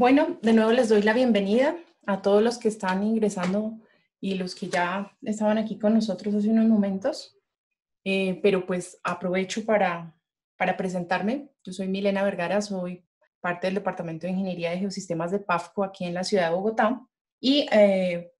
Bueno, de nuevo les doy la bienvenida a todos los que están ingresando y los que ya estaban aquí con nosotros hace unos momentos. Pero pues aprovecho para presentarme. Yo soy Milena Vergara, soy parte del Departamento de Ingeniería de Geosistemas de PAFCO aquí en la ciudad de Bogotá. Y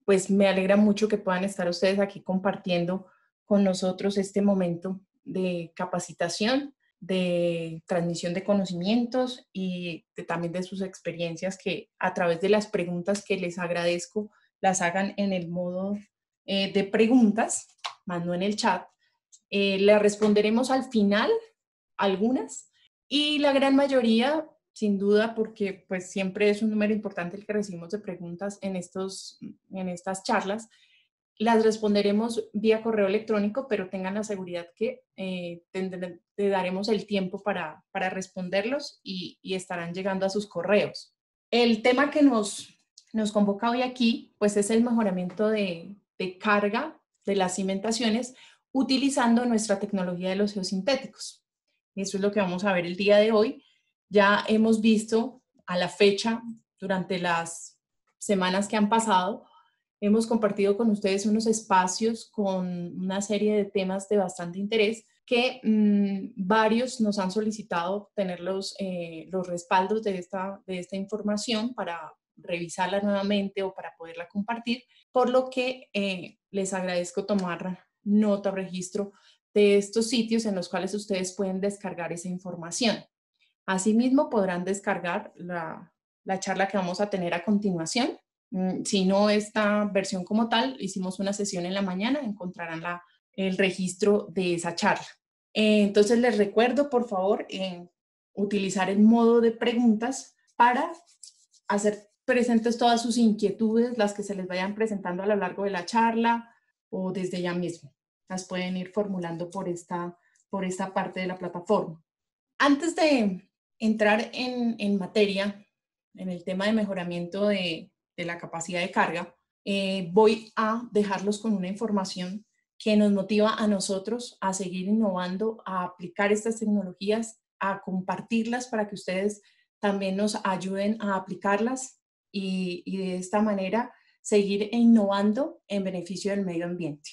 pues me alegra mucho que puedan estar ustedes aquí compartiendo con nosotros este momento de capacitación, de transmisión de conocimientos y también de sus experiencias que a través de las preguntas que les agradezco las hagan en el modo de preguntas, más no en el chat. Le responderemos al final algunas y la gran mayoría, sin duda, porque pues siempre es un número importante el que recibimos de preguntas en estas charlas, las responderemos vía correo electrónico, pero tengan la seguridad que te daremos el tiempo para responderlos y estarán llegando a sus correos. El tema que nos convoca hoy aquí, pues es el mejoramiento de carga de las cimentaciones utilizando nuestra tecnología de los geosintéticos. Eso es lo que vamos a ver el día de hoy. Ya hemos visto a la fecha, durante las semanas que han pasado, hemos compartido con ustedes unos espacios con una serie de temas de bastante interés que varios nos han solicitado tener los respaldos de esta información para revisarla nuevamente o para poderla compartir, por lo que les agradezco tomar nota o registro de estos sitios en los cuales ustedes pueden descargar esa información. Asimismo, podrán descargar la charla que vamos a tener a continuación. Si no esta versión como tal, hicimos una sesión en la mañana, encontrarán el registro de esa charla. Entonces les recuerdo, por favor, utilizar el modo de preguntas para hacer presentes todas sus inquietudes, las que se les vayan presentando a lo largo de la charla o desde ya mismo. Las pueden ir formulando por esta parte de la plataforma. Antes de entrar en materia, en el tema de mejoramiento de la capacidad de carga, voy a dejarlos con una información que nos motiva a nosotros a seguir innovando, a aplicar estas tecnologías, a compartirlas para que ustedes también nos ayuden a aplicarlas y de esta manera seguir innovando en beneficio del medio ambiente.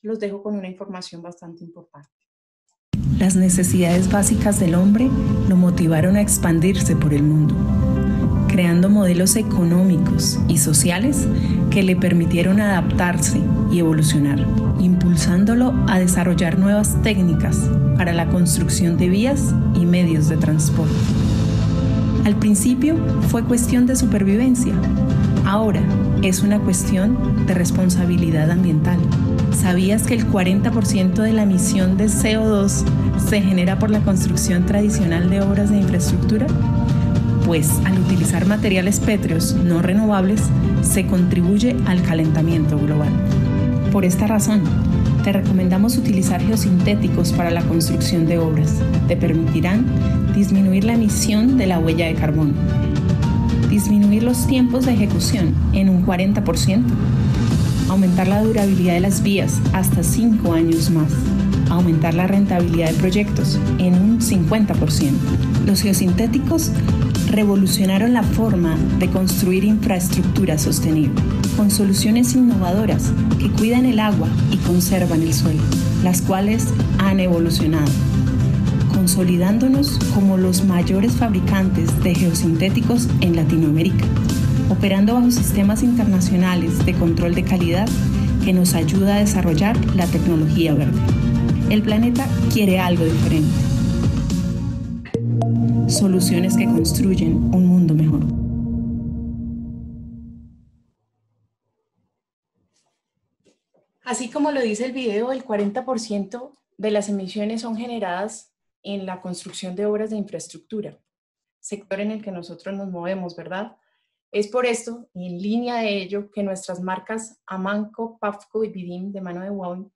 Los dejo con una información bastante importante. Las necesidades básicas del hombre lo motivaron a expandirse por el mundo, creando modelos económicos y sociales que le permitieron adaptarse y evolucionar, impulsándolo a desarrollar nuevas técnicas para la construcción de vías y medios de transporte. Al principio fue cuestión de supervivencia, ahora es una cuestión de responsabilidad ambiental. ¿Sabías que el 40% de la emisión de CO2 se genera por la construcción tradicional de obras de infraestructura? Pues al utilizar materiales pétreos no renovables se contribuye al calentamiento global. Por esta razón, te recomendamos utilizar geosintéticos para la construcción de obras. Te permitirán disminuir la emisión de la huella de carbono, disminuir los tiempos de ejecución en un 40%, aumentar la durabilidad de las vías hasta 5 años más, aumentar la rentabilidad de proyectos en un 50%. Los geosintéticos revolucionaron la forma de construir infraestructura sostenible, con soluciones innovadoras que cuidan el agua y conservan el suelo, las cuales han evolucionado, consolidándonos como los mayores fabricantes de geosintéticos en Latinoamérica, operando bajo sistemas internacionales de control de calidad que nos ayuda a desarrollar la tecnología verde. El planeta quiere algo diferente. Soluciones que construyen un mundo mejor. Así como lo dice el video, el 40% de las emisiones son generadas en la construcción de obras de infraestructura, sector en el que nosotros nos movemos, ¿verdad? Es por esto, y en línea de ello, que nuestras marcas Amanco, PAFCO y Vidim de mano de Huawei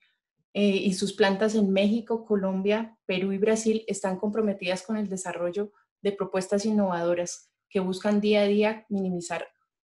y sus plantas en México, Colombia, Perú y Brasil están comprometidas con el desarrollo de propuestas innovadoras que buscan día a día minimizar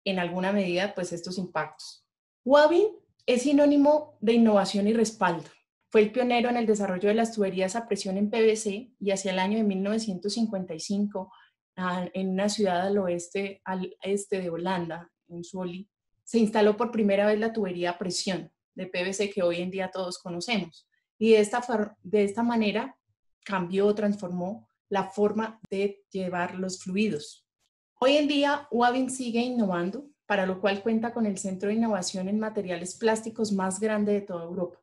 en alguna medida pues, estos impactos. Huawei es sinónimo de innovación y respaldo. Fue el pionero en el desarrollo de las tuberías a presión en PVC y hacia el año de 1955 en una ciudad al este de Holanda, en Zwolle, se instaló por primera vez la tubería a presión de PVC que hoy en día todos conocemos. Y de esta manera cambió, transformó la forma de llevar los fluidos. Hoy en día, Wavin sigue innovando, para lo cual cuenta con el Centro de Innovación en Materiales Plásticos más grande de toda Europa,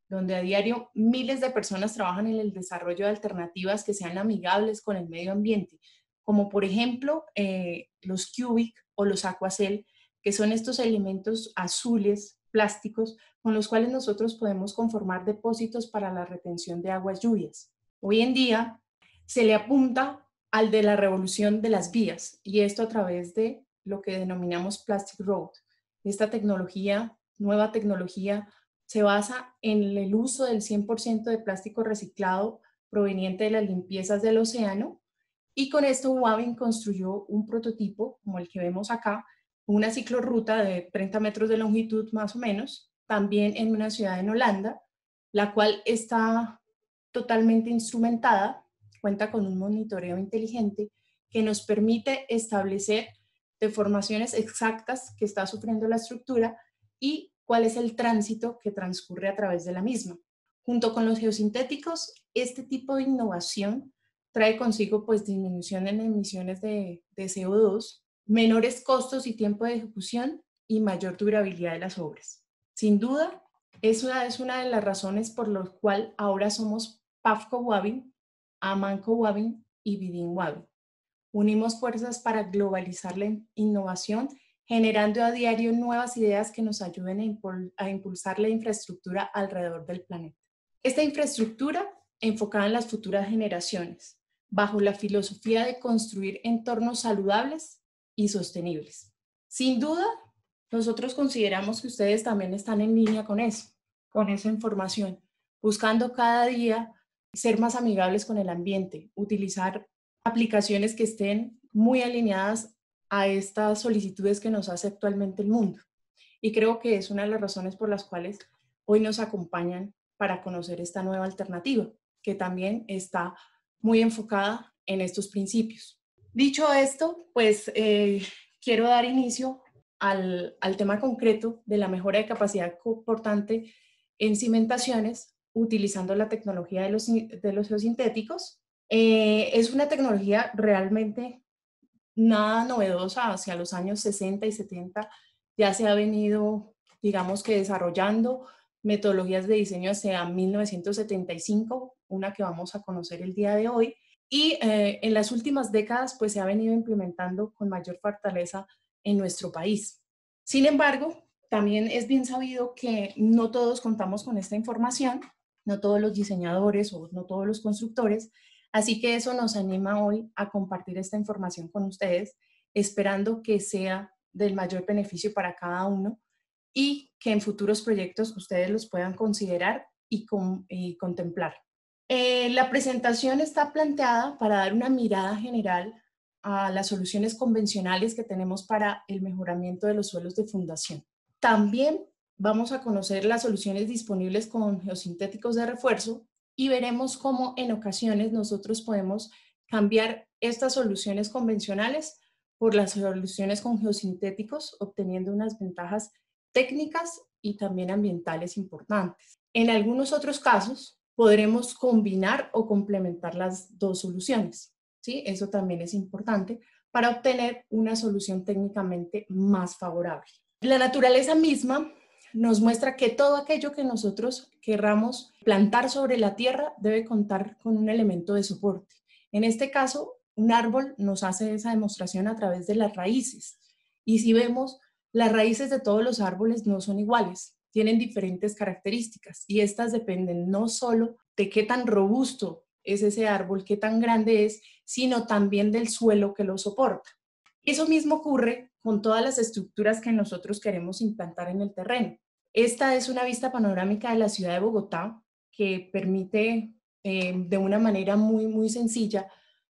donde a diario miles de personas trabajan en el desarrollo de alternativas que sean amigables con el medio ambiente, como por ejemplo los Cubic o los Aquacel, que son estos elementos azules plásticos con los cuales nosotros podemos conformar depósitos para la retención de aguas lluvias. Hoy en día se le apunta al de la revolución de las vías, y esto a través de lo que denominamos Plastic Road. Esta tecnología, nueva tecnología, se basa en el uso del 100% de plástico reciclado proveniente de las limpiezas del océano, y con esto Wavin construyó un prototipo, como el que vemos acá, una ciclorruta de 30 metros de longitud más o menos, también en una ciudad en Holanda, la cual está totalmente instrumentada, cuenta con un monitoreo inteligente que nos permite establecer deformaciones exactas que está sufriendo la estructura y cuál es el tránsito que transcurre a través de la misma. Junto con los geosintéticos, este tipo de innovación trae consigo pues disminución en emisiones de CO2, menores costos y tiempo de ejecución y mayor durabilidad de las obras. Sin duda, esa es una de las razones por las cuales ahora somos Pavco Wavin, Amanco Wavin y Vidin Wavin. Unimos fuerzas para globalizar la innovación, generando a diario nuevas ideas que nos ayuden a impulsar la infraestructura alrededor del planeta. Esta infraestructura enfocada en las futuras generaciones, bajo la filosofía de construir entornos saludables y sostenibles. Sin duda, nosotros consideramos que ustedes también están en línea con eso, con esa información, buscando cada día ser más amigables con el ambiente, utilizar aplicaciones que estén muy alineadas a estas solicitudes que nos hace actualmente el mundo. Y creo que es una de las razones por las cuales hoy nos acompañan para conocer esta nueva alternativa, que también está muy enfocada en estos principios. Dicho esto, pues quiero dar inicio al tema concreto de la mejora de capacidad portante en cimentaciones utilizando la tecnología de los geosintéticos. Es una tecnología realmente nada novedosa. Hacia los años 60 y 70 ya se ha venido, digamos que desarrollando metodologías de diseño hacia 1975, una que vamos a conocer el día de hoy, y en las últimas décadas pues se ha venido implementando con mayor fortaleza en nuestro país. Sin embargo, también es bien sabido que no todos contamos con esta información, no todos los diseñadores o no todos los constructores, así que eso nos anima hoy a compartir esta información con ustedes, esperando que sea del mayor beneficio para cada uno y que en futuros proyectos ustedes los puedan considerar y contemplar. La presentación está planteada para dar una mirada general a las soluciones convencionales que tenemos para el mejoramiento de los suelos de fundación. También vamos a conocer las soluciones disponibles con geosintéticos de refuerzo y veremos cómo en ocasiones nosotros podemos cambiar estas soluciones convencionales por las soluciones con geosintéticos, obteniendo unas ventajas técnicas y también ambientales importantes. En algunos otros casos, podremos combinar o complementar las dos soluciones, ¿sí? Eso también es importante para obtener una solución técnicamente más favorable. La naturaleza misma nos muestra que todo aquello que nosotros querramos plantar sobre la tierra debe contar con un elemento de soporte. En este caso, un árbol nos hace esa demostración a través de las raíces. Y si vemos, las raíces de todos los árboles no son iguales, tienen diferentes características y estas dependen no solo de qué tan robusto es ese árbol, qué tan grande es, sino también del suelo que lo soporta. Eso mismo ocurre con todas las estructuras que nosotros queremos implantar en el terreno. Esta es una vista panorámica de la ciudad de Bogotá que permite de una manera muy sencilla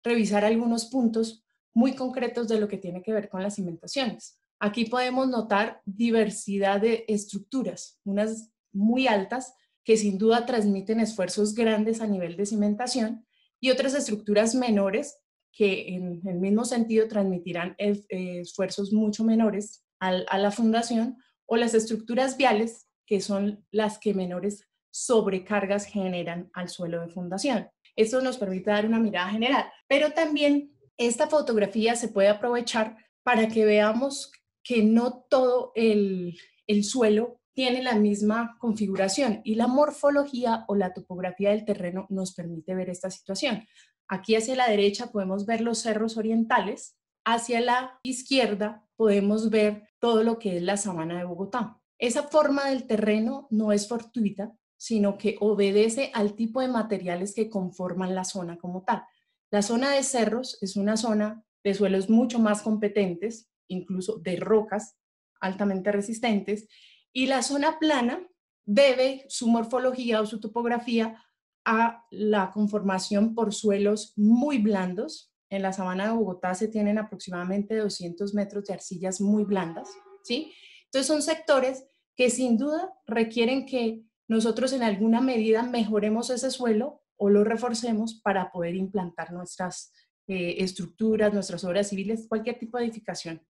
revisar algunos puntos muy concretos de lo que tiene que ver con las cimentaciones. Aquí podemos notar diversidad de estructuras, unas muy altas que sin duda transmiten esfuerzos grandes a nivel de cimentación y otras estructuras menores que en el mismo sentido transmitirán esfuerzos mucho menores a la fundación, o las estructuras viales, que son las que menores sobrecargas generan al suelo de fundación. Esto nos permite dar una mirada general, pero también esta fotografía se puede aprovechar para que veamos que no todo el suelo tiene la misma configuración, y la morfología o la topografía del terreno nos permite ver esta situación. Aquí hacia la derecha podemos ver los cerros orientales, hacia la izquierda podemos ver todo lo que es la sabana de Bogotá. Esa forma del terreno no es fortuita, sino que obedece al tipo de materiales que conforman la zona como tal. La zona de cerros es una zona de suelos mucho más competentes, incluso de rocas altamente resistentes, y la zona plana debe su morfología o su topografía a la conformación por suelos muy blandos. En la sabana de Bogotá se tienen aproximadamente 200 metros de arcillas muy blandas, ¿sí? Entonces son sectores que sin duda requieren que nosotros en alguna medida mejoremos ese suelo o lo reforcemos para poder implantar nuestras estructuras, nuestras obras civiles, cualquier tipo de edificación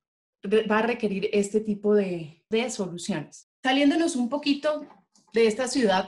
va a requerir este tipo de soluciones. Saliéndonos un poquito de esta ciudad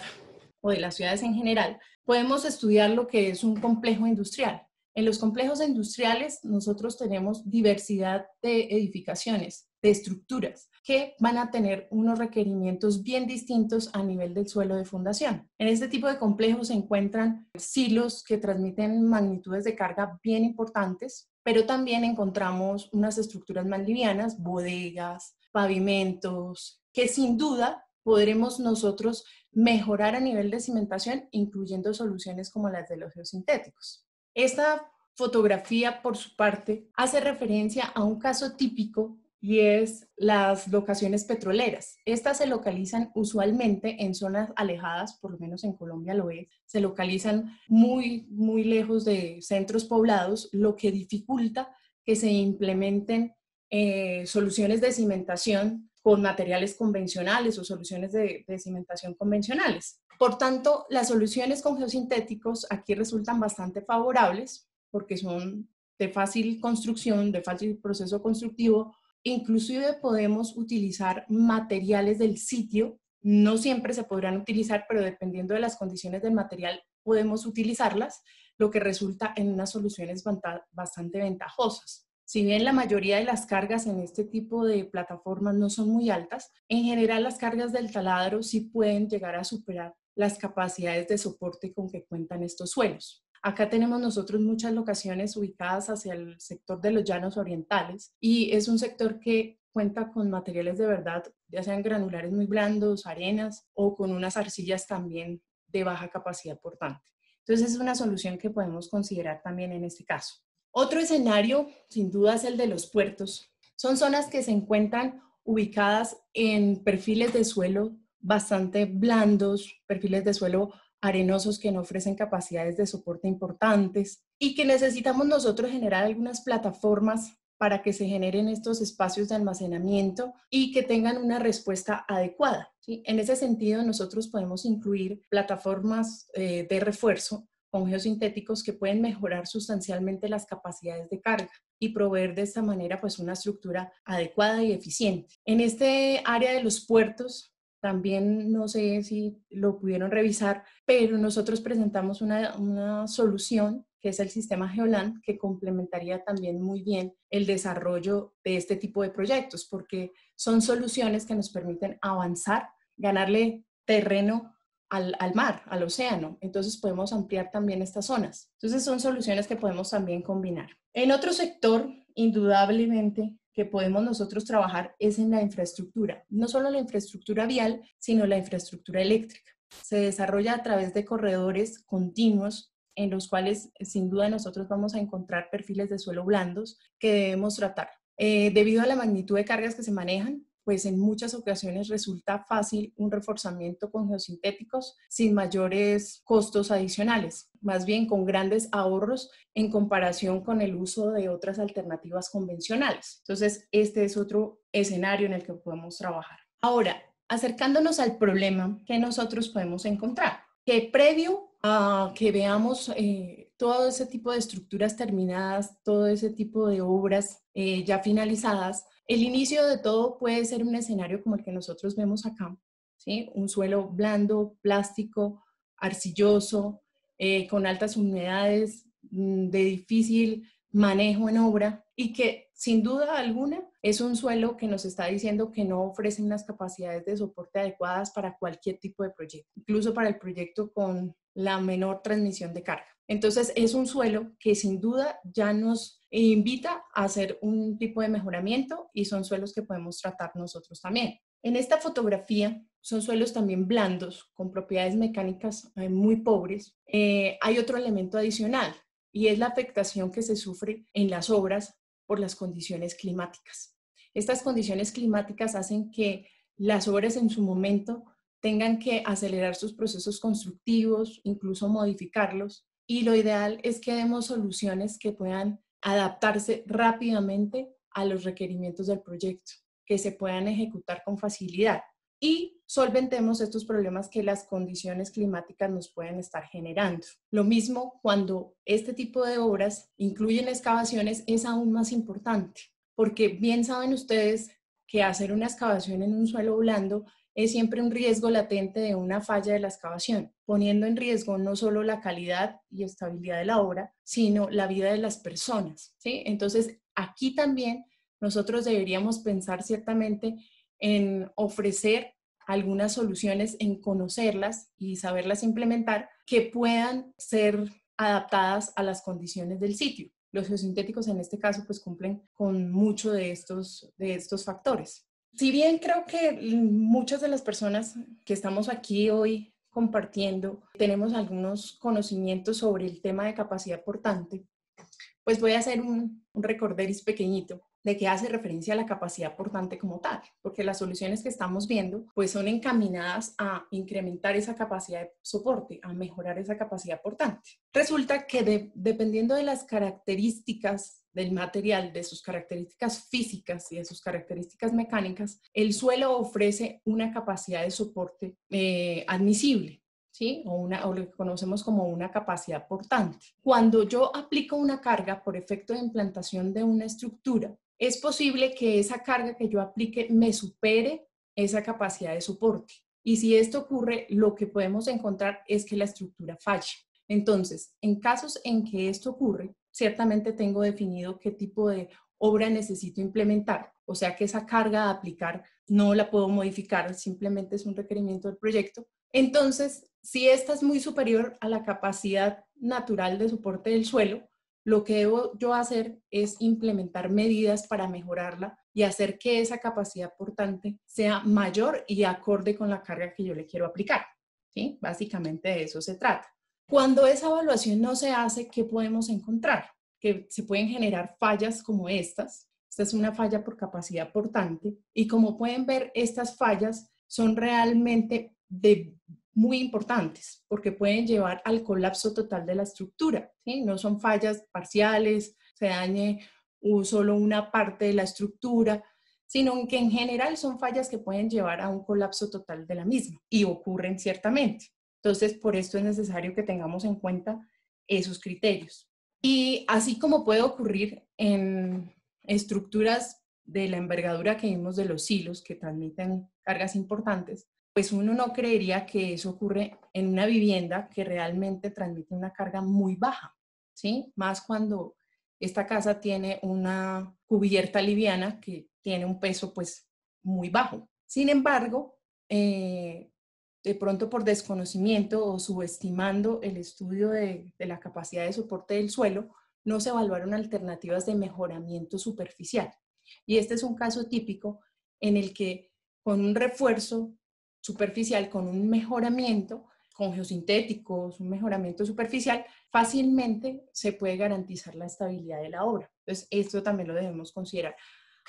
o de las ciudades en general, podemos estudiar lo que es un complejo industrial. En los complejos industriales nosotros tenemos diversidad de edificaciones, de estructuras, que van a tener unos requerimientos bien distintos a nivel del suelo de fundación. En este tipo de complejos se encuentran silos que transmiten magnitudes de carga bien importantes, pero también encontramos unas estructuras más livianas, bodegas, pavimentos, que sin duda podremos nosotros mejorar a nivel de cimentación, incluyendo soluciones como las de los geosintéticos. Esta fotografía, por su parte, hace referencia a un caso típico, y es las locaciones petroleras. Estas se localizan usualmente en zonas alejadas, por lo menos en Colombia lo es, se localizan muy, muy lejos de centros poblados, lo que dificulta que se implementen soluciones de cimentación con materiales convencionales o soluciones de cimentación convencionales. Por tanto, las soluciones con geosintéticos aquí resultan bastante favorables porque son de fácil construcción, de fácil proceso constructivo. Inclusive podemos utilizar materiales del sitio, no siempre se podrán utilizar, pero dependiendo de las condiciones del material podemos utilizarlas, lo que resulta en unas soluciones bastante ventajosas. Si bien la mayoría de las cargas en este tipo de plataformas no son muy altas, en general las cargas del taladro sí pueden llegar a superar las capacidades de soporte con que cuentan estos suelos. Acá tenemos nosotros muchas locaciones ubicadas hacia el sector de los llanos orientales, y es un sector que cuenta con materiales de verdad, ya sean granulares muy blandos, arenas, o con unas arcillas también de baja capacidad portante. Entonces es una solución que podemos considerar también en este caso. Otro escenario, sin duda, es el de los puertos. Son zonas que se encuentran ubicadas en perfiles de suelo bastante blandos, perfiles de suelo arenosos que no ofrecen capacidades de soporte importantes, y que necesitamos nosotros generar algunas plataformas para que se generen estos espacios de almacenamiento y que tengan una respuesta adecuada, ¿sí? En ese sentido, nosotros podemos incluir plataformas de refuerzo con geosintéticos que pueden mejorar sustancialmente las capacidades de carga y proveer de esta manera pues una estructura adecuada y eficiente. En este área de los puertos, también no sé si lo pudieron revisar, pero nosotros presentamos una solución que es el sistema Geoland, que complementaría también muy bien el desarrollo de este tipo de proyectos, porque son soluciones que nos permiten avanzar, ganarle terreno al mar, al océano. Entonces podemos ampliar también estas zonas. Entonces son soluciones que podemos también combinar. En otro sector, indudablemente, que podemos nosotros trabajar es en la infraestructura. No solo la infraestructura vial, sino la infraestructura eléctrica. Se desarrolla a través de corredores continuos en los cuales sin duda nosotros vamos a encontrar perfiles de suelo blandos que debemos tratar. Debido a la magnitud de cargas que se manejan, pues en muchas ocasiones resulta fácil un reforzamiento con geosintéticos sin mayores costos adicionales, más bien con grandes ahorros en comparación con el uso de otras alternativas convencionales. Entonces, este es otro escenario en el que podemos trabajar. Ahora, acercándonos al problema que nosotros podemos encontrar, que previo a que veamos todo ese tipo de estructuras terminadas, todo ese tipo de obras ya finalizadas. El inicio de todo puede ser un escenario como el que nosotros vemos acá, ¿sí? Un suelo blando, plástico, arcilloso, con altas humedades, de difícil manejo en obra y que sin duda alguna es un suelo que nos está diciendo que no ofrece unas capacidades de soporte adecuadas para cualquier tipo de proyecto, incluso para el proyecto con la menor transmisión de carga. Entonces es un suelo que sin duda ya nos invita a hacer un tipo de mejoramiento y son suelos que podemos tratar nosotros también. En esta fotografía son suelos también blandos, con propiedades mecánicas muy pobres. Hay otro elemento adicional y es la afectación que se sufre en las obras por las condiciones climáticas. Estas condiciones climáticas hacen que las obras en su momento tengan que acelerar sus procesos constructivos, incluso modificarlos, y lo ideal es que demos soluciones que puedan adaptarse rápidamente a los requerimientos del proyecto, que se puedan ejecutar con facilidad y solventemos estos problemas que las condiciones climáticas nos pueden estar generando. Lo mismo cuando este tipo de obras incluyen excavaciones es aún más importante, porque bien saben ustedes que hacer una excavación en un suelo blando es siempre un riesgo latente de una falla de la excavación, poniendo en riesgo no solo la calidad y estabilidad de la obra, sino la vida de las personas, ¿sí? Entonces, aquí también nosotros deberíamos pensar ciertamente en ofrecer algunas soluciones, en conocerlas y saberlas implementar que puedan ser adaptadas a las condiciones del sitio. Los geosintéticos en este caso pues cumplen con muchos de estos factores. Si bien creo que muchas de las personas que estamos aquí hoy compartiendo tenemos algunos conocimientos sobre el tema de capacidad portante, pues voy a hacer un recorderis pequeñito de qué hace referencia a la capacidad portante como tal, porque las soluciones que estamos viendo pues son encaminadas a incrementar esa capacidad de soporte, a mejorar esa capacidad portante. Resulta que dependiendo de las características del material, de sus características físicas y de sus características mecánicas, el suelo ofrece una capacidad de soporte admisible. ¿Sí? O lo que conocemos como una capacidad portante. Cuando yo aplico una carga por efecto de implantación de una estructura, es posible que esa carga que yo aplique me supere esa capacidad de soporte. Y si esto ocurre, lo que podemos encontrar es que la estructura falle. Entonces, en casos en que esto ocurre, ciertamente tengo definido qué tipo de obra necesito implementar. O sea que esa carga a aplicar no la puedo modificar, simplemente es un requerimiento del proyecto. Entonces, si esta es muy superior a la capacidad natural de soporte del suelo, lo que debo yo hacer es implementar medidas para mejorarla y hacer que esa capacidad portante sea mayor y acorde con la carga que yo le quiero aplicar. ¿Sí? Básicamente de eso se trata. Cuando esa evaluación no se hace, ¿qué podemos encontrar? Que se pueden generar fallas como estas. Esta es una falla por capacidad portante y como pueden ver, estas fallas son realmente muy importantes porque pueden llevar al colapso total de la estructura, ¿sí? No son fallas parciales, se dañe solo una parte de la estructura, sino que en general son fallas que pueden llevar a un colapso total de la misma y ocurren ciertamente. Entonces, por esto es necesario que tengamos en cuenta esos criterios. Y así como puede ocurrir en estructuras de la envergadura que vimos de los silos que transmiten cargas importantes, pues uno no creería que eso ocurre en una vivienda que realmente transmite una carga muy baja, ¿sí? Más cuando esta casa tiene una cubierta liviana que tiene un peso pues muy bajo. Sin embargo, de pronto por desconocimiento o subestimando el estudio de la capacidad de soporte del suelo, no se evaluaron alternativas de mejoramiento superficial. Y este es un caso típico en el que con un refuerzo superficial, con un mejoramiento, con geosintéticos, un mejoramiento superficial, fácilmente se puede garantizar la estabilidad de la obra. Entonces, esto también lo debemos considerar.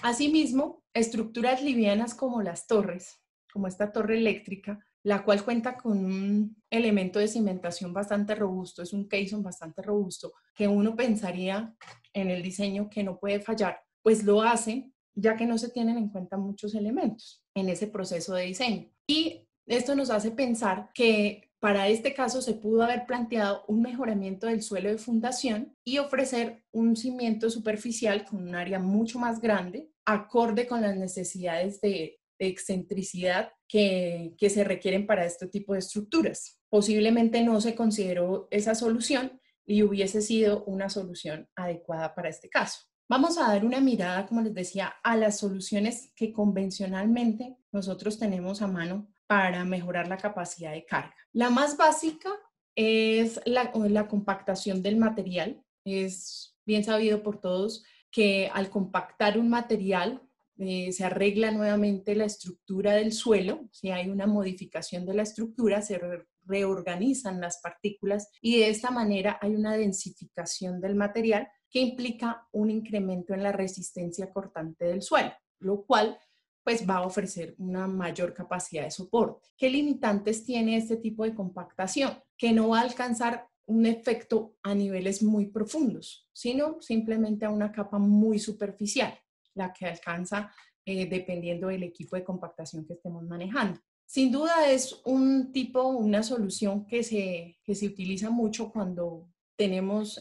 Asimismo, estructuras livianas como las torres, como esta torre eléctrica, la cual cuenta con un elemento de cimentación bastante robusto, es un caisson bastante robusto, que uno pensaría en el diseño que no puede fallar, pues lo hace, ya que no se tienen en cuenta muchos elementos en ese proceso de diseño. Y esto nos hace pensar que para este caso se pudo haber planteado un mejoramiento del suelo de fundación y ofrecer un cimiento superficial con un área mucho más grande, acorde con las necesidades de excentricidad que se requieren para este tipo de estructuras. Posiblemente no se consideró esa solución y hubiese sido una solución adecuada para este caso. Vamos a dar una mirada, como les decía, a las soluciones que convencionalmente nosotros tenemos a mano para mejorar la capacidad de carga. La más básica es la compactación del material. Es bien sabido por todos que al compactar un material se arregla nuevamente la estructura del suelo. Si hay una modificación de la estructura, se reorganizan las partículas y de esta manera hay una densificación del material que implica un incremento en la resistencia cortante del suelo, lo cual pues va a ofrecer una mayor capacidad de soporte. ¿Qué limitantes tiene este tipo de compactación? Que no va a alcanzar un efecto a niveles muy profundos, sino simplemente a una capa muy superficial, la que alcanza dependiendo del equipo de compactación que estemos manejando. Sin duda es una solución que se utiliza mucho cuando tenemos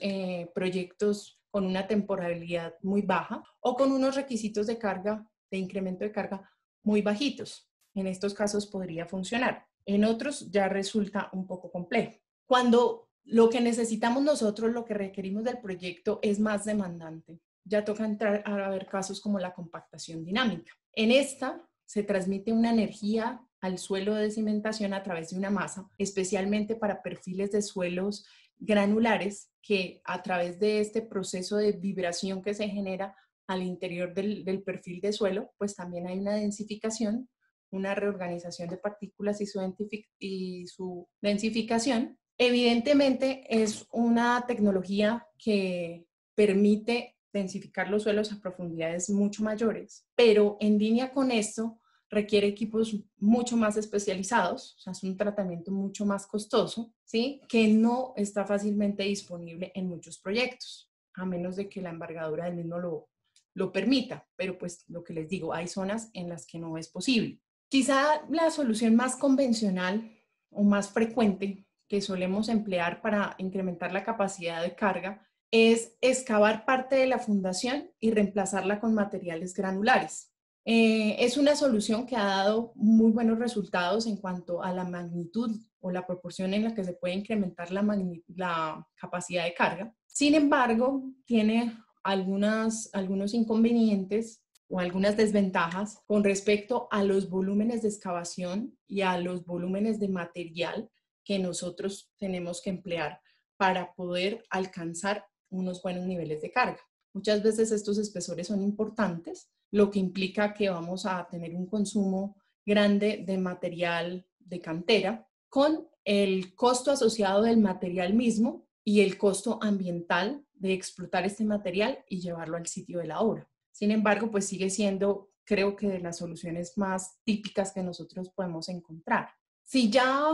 proyectos con una temporalidad muy baja o con unos requisitos de carga, de incremento de carga muy bajitos. En estos casos podría funcionar. En otros ya resulta un poco complejo. Cuando lo que necesitamos nosotros, lo que requerimos del proyecto es más demandante, ya toca entrar a ver casos como la compactación dinámica. En esta se transmite una energía al suelo de cimentación a través de una masa, especialmente para perfiles de suelos granulares que a través de este proceso de vibración que se genera al interior del perfil de suelo, pues también hay una densificación, una reorganización de partículas y su densificación. Evidentemente es una tecnología que permite densificar los suelos a profundidades mucho mayores, pero en línea con esto requiere equipos mucho más especializados, o sea, es un tratamiento mucho más costoso, ¿sí? Que no está fácilmente disponible en muchos proyectos, a menos de que la envergadura del mismo lo permita, pero pues lo que les digo, hay zonas en las que no es posible. Quizá la solución más convencional o más frecuente que solemos emplear para incrementar la capacidad de carga es excavar parte de la fundación y reemplazarla con materiales granulares. Es una solución que ha dado muy buenos resultados en cuanto a la magnitud o la proporción en la que se puede incrementar la capacidad de carga. Sin embargo, tiene algunos inconvenientes o algunas desventajas con respecto a los volúmenes de excavación y a los volúmenes de material que nosotros tenemos que emplear para poder alcanzar unos buenos niveles de carga. Muchas veces estos espesores son importantes, lo que implica que vamos a tener un consumo grande de material de cantera con el costo asociado del material mismo y el costo ambiental de explotar este material y llevarlo al sitio de la obra. Sin embargo, pues sigue siendo, creo que de las soluciones más típicas que nosotros podemos encontrar. Si ya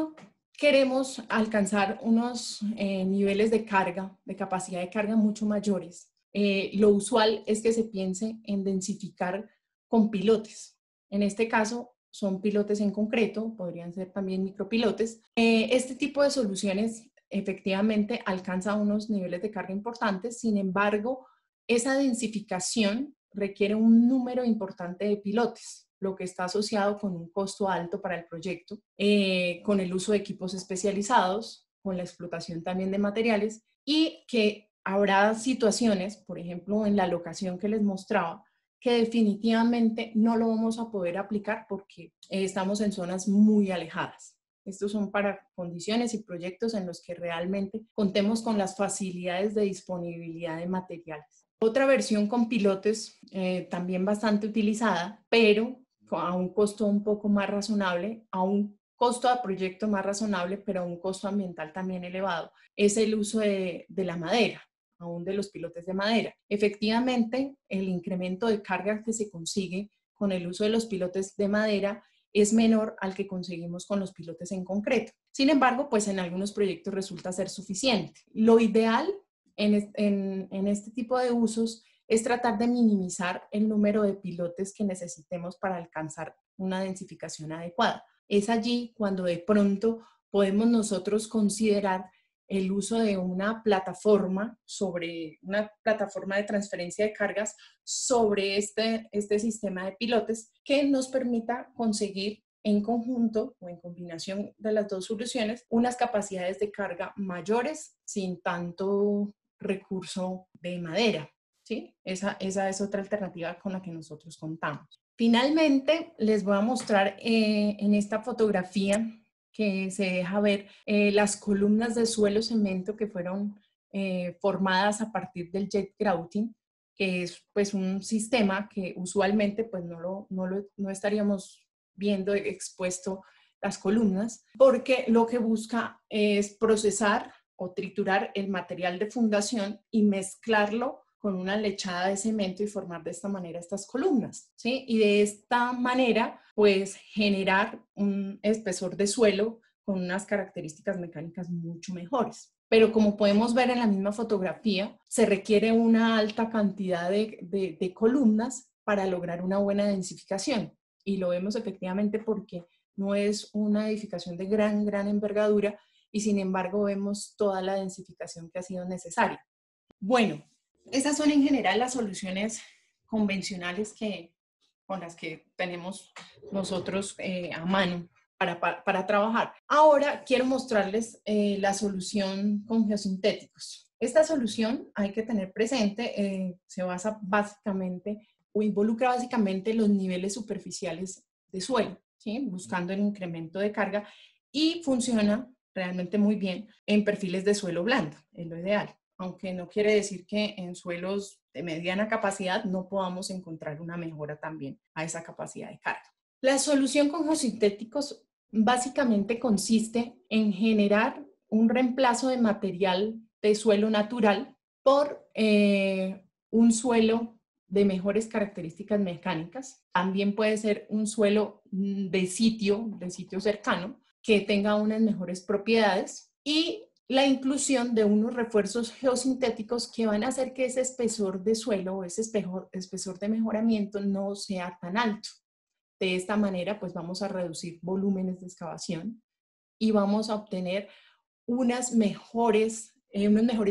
queremos alcanzar unos niveles de carga, de capacidad de carga mucho mayores, lo usual es que se piense en densificar con pilotes. En este caso son pilotes en concreto, podrían ser también micropilotes. Este tipo de soluciones efectivamente alcanza unos niveles de carga importantes, sin embargo, esa densificación requiere un número importante de pilotes, lo que está asociado con un costo alto para el proyecto, con el uso de equipos especializados, con la explotación también de materiales y que habrá situaciones, por ejemplo, en la locación que les mostraba, que definitivamente no lo vamos a poder aplicar porque estamos en zonas muy alejadas. Estos son para condiciones y proyectos en los que realmente contemos con las facilidades de disponibilidad de materiales. Otra versión con pilotes, también bastante utilizada, pero a un costo un poco más razonable, a un costo de proyecto más razonable, pero a un costo ambiental también elevado, es el uso de la madera, aún de los pilotes de madera. Efectivamente, el incremento de carga que se consigue con el uso de los pilotes de madera es menor al que conseguimos con los pilotes en concreto. Sin embargo, pues en algunos proyectos resulta ser suficiente. Lo ideal en este tipo de usos es tratar de minimizar el número de pilotes que necesitemos para alcanzar una densificación adecuada. Es allí cuando de pronto podemos nosotros considerar el uso de una plataforma de transferencia de cargas sobre este sistema de pilotes que nos permita conseguir en conjunto o en combinación de las dos soluciones unas capacidades de carga mayores sin tanto recurso de madera, ¿sí? Esa es otra alternativa con la que nosotros contamos. Finalmente, les voy a mostrar en esta fotografía que se deja ver las columnas de suelo cemento que fueron formadas a partir del jet grouting, que es pues un sistema que usualmente pues no estaríamos viendo expuesto las columnas, porque lo que busca es procesar o triturar el material de fundación y mezclarlo con una lechada de cemento y formar de esta manera estas columnas, ¿sí? Y de esta manera, pues, generar un espesor de suelo con unas características mecánicas mucho mejores. Pero como podemos ver en la misma fotografía, se requiere una alta cantidad de columnas para lograr una buena densificación. Y lo vemos efectivamente porque no es una edificación de gran envergadura y sin embargo vemos toda la densificación que ha sido necesaria. Bueno, esas son en general las soluciones convencionales con las que tenemos nosotros a mano para trabajar. Ahora quiero mostrarles la solución con geosintéticos. Esta solución hay que tener presente, se basa básicamente o involucra básicamente los niveles superficiales de suelo, ¿sí? Buscando el incremento de carga y funciona realmente muy bien en perfiles de suelo blando, es lo ideal. Aunque no quiere decir que en suelos de mediana capacidad no podamos encontrar una mejora también a esa capacidad de carga. La solución con geosintéticos básicamente consiste en generar un reemplazo de material de suelo natural por un suelo de mejores características mecánicas. También puede ser un suelo de sitio cercano, que tenga unas mejores propiedades y la inclusión de unos refuerzos geosintéticos que van a hacer que ese espesor de suelo o ese espesor de mejoramiento no sea tan alto. De esta manera, pues vamos a reducir volúmenes de excavación y vamos a obtener unos mejores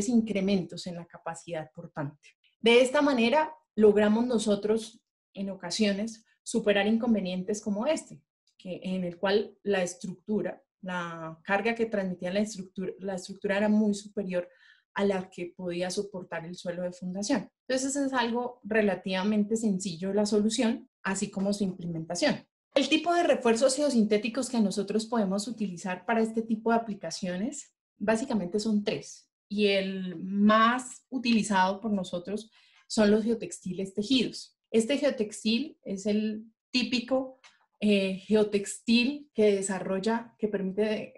incrementos en la capacidad portante. De esta manera, logramos nosotros en ocasiones superar inconvenientes como este, en el cual la carga que transmitía la estructura era muy superior a la que podía soportar el suelo de fundación. Entonces es algo relativamente sencillo la solución, así como su implementación. El tipo de refuerzos geosintéticos que nosotros podemos utilizar para este tipo de aplicaciones básicamente son tres, y el más utilizado por nosotros son los geotextiles tejidos. Este geotextil es el típico geotextil que permite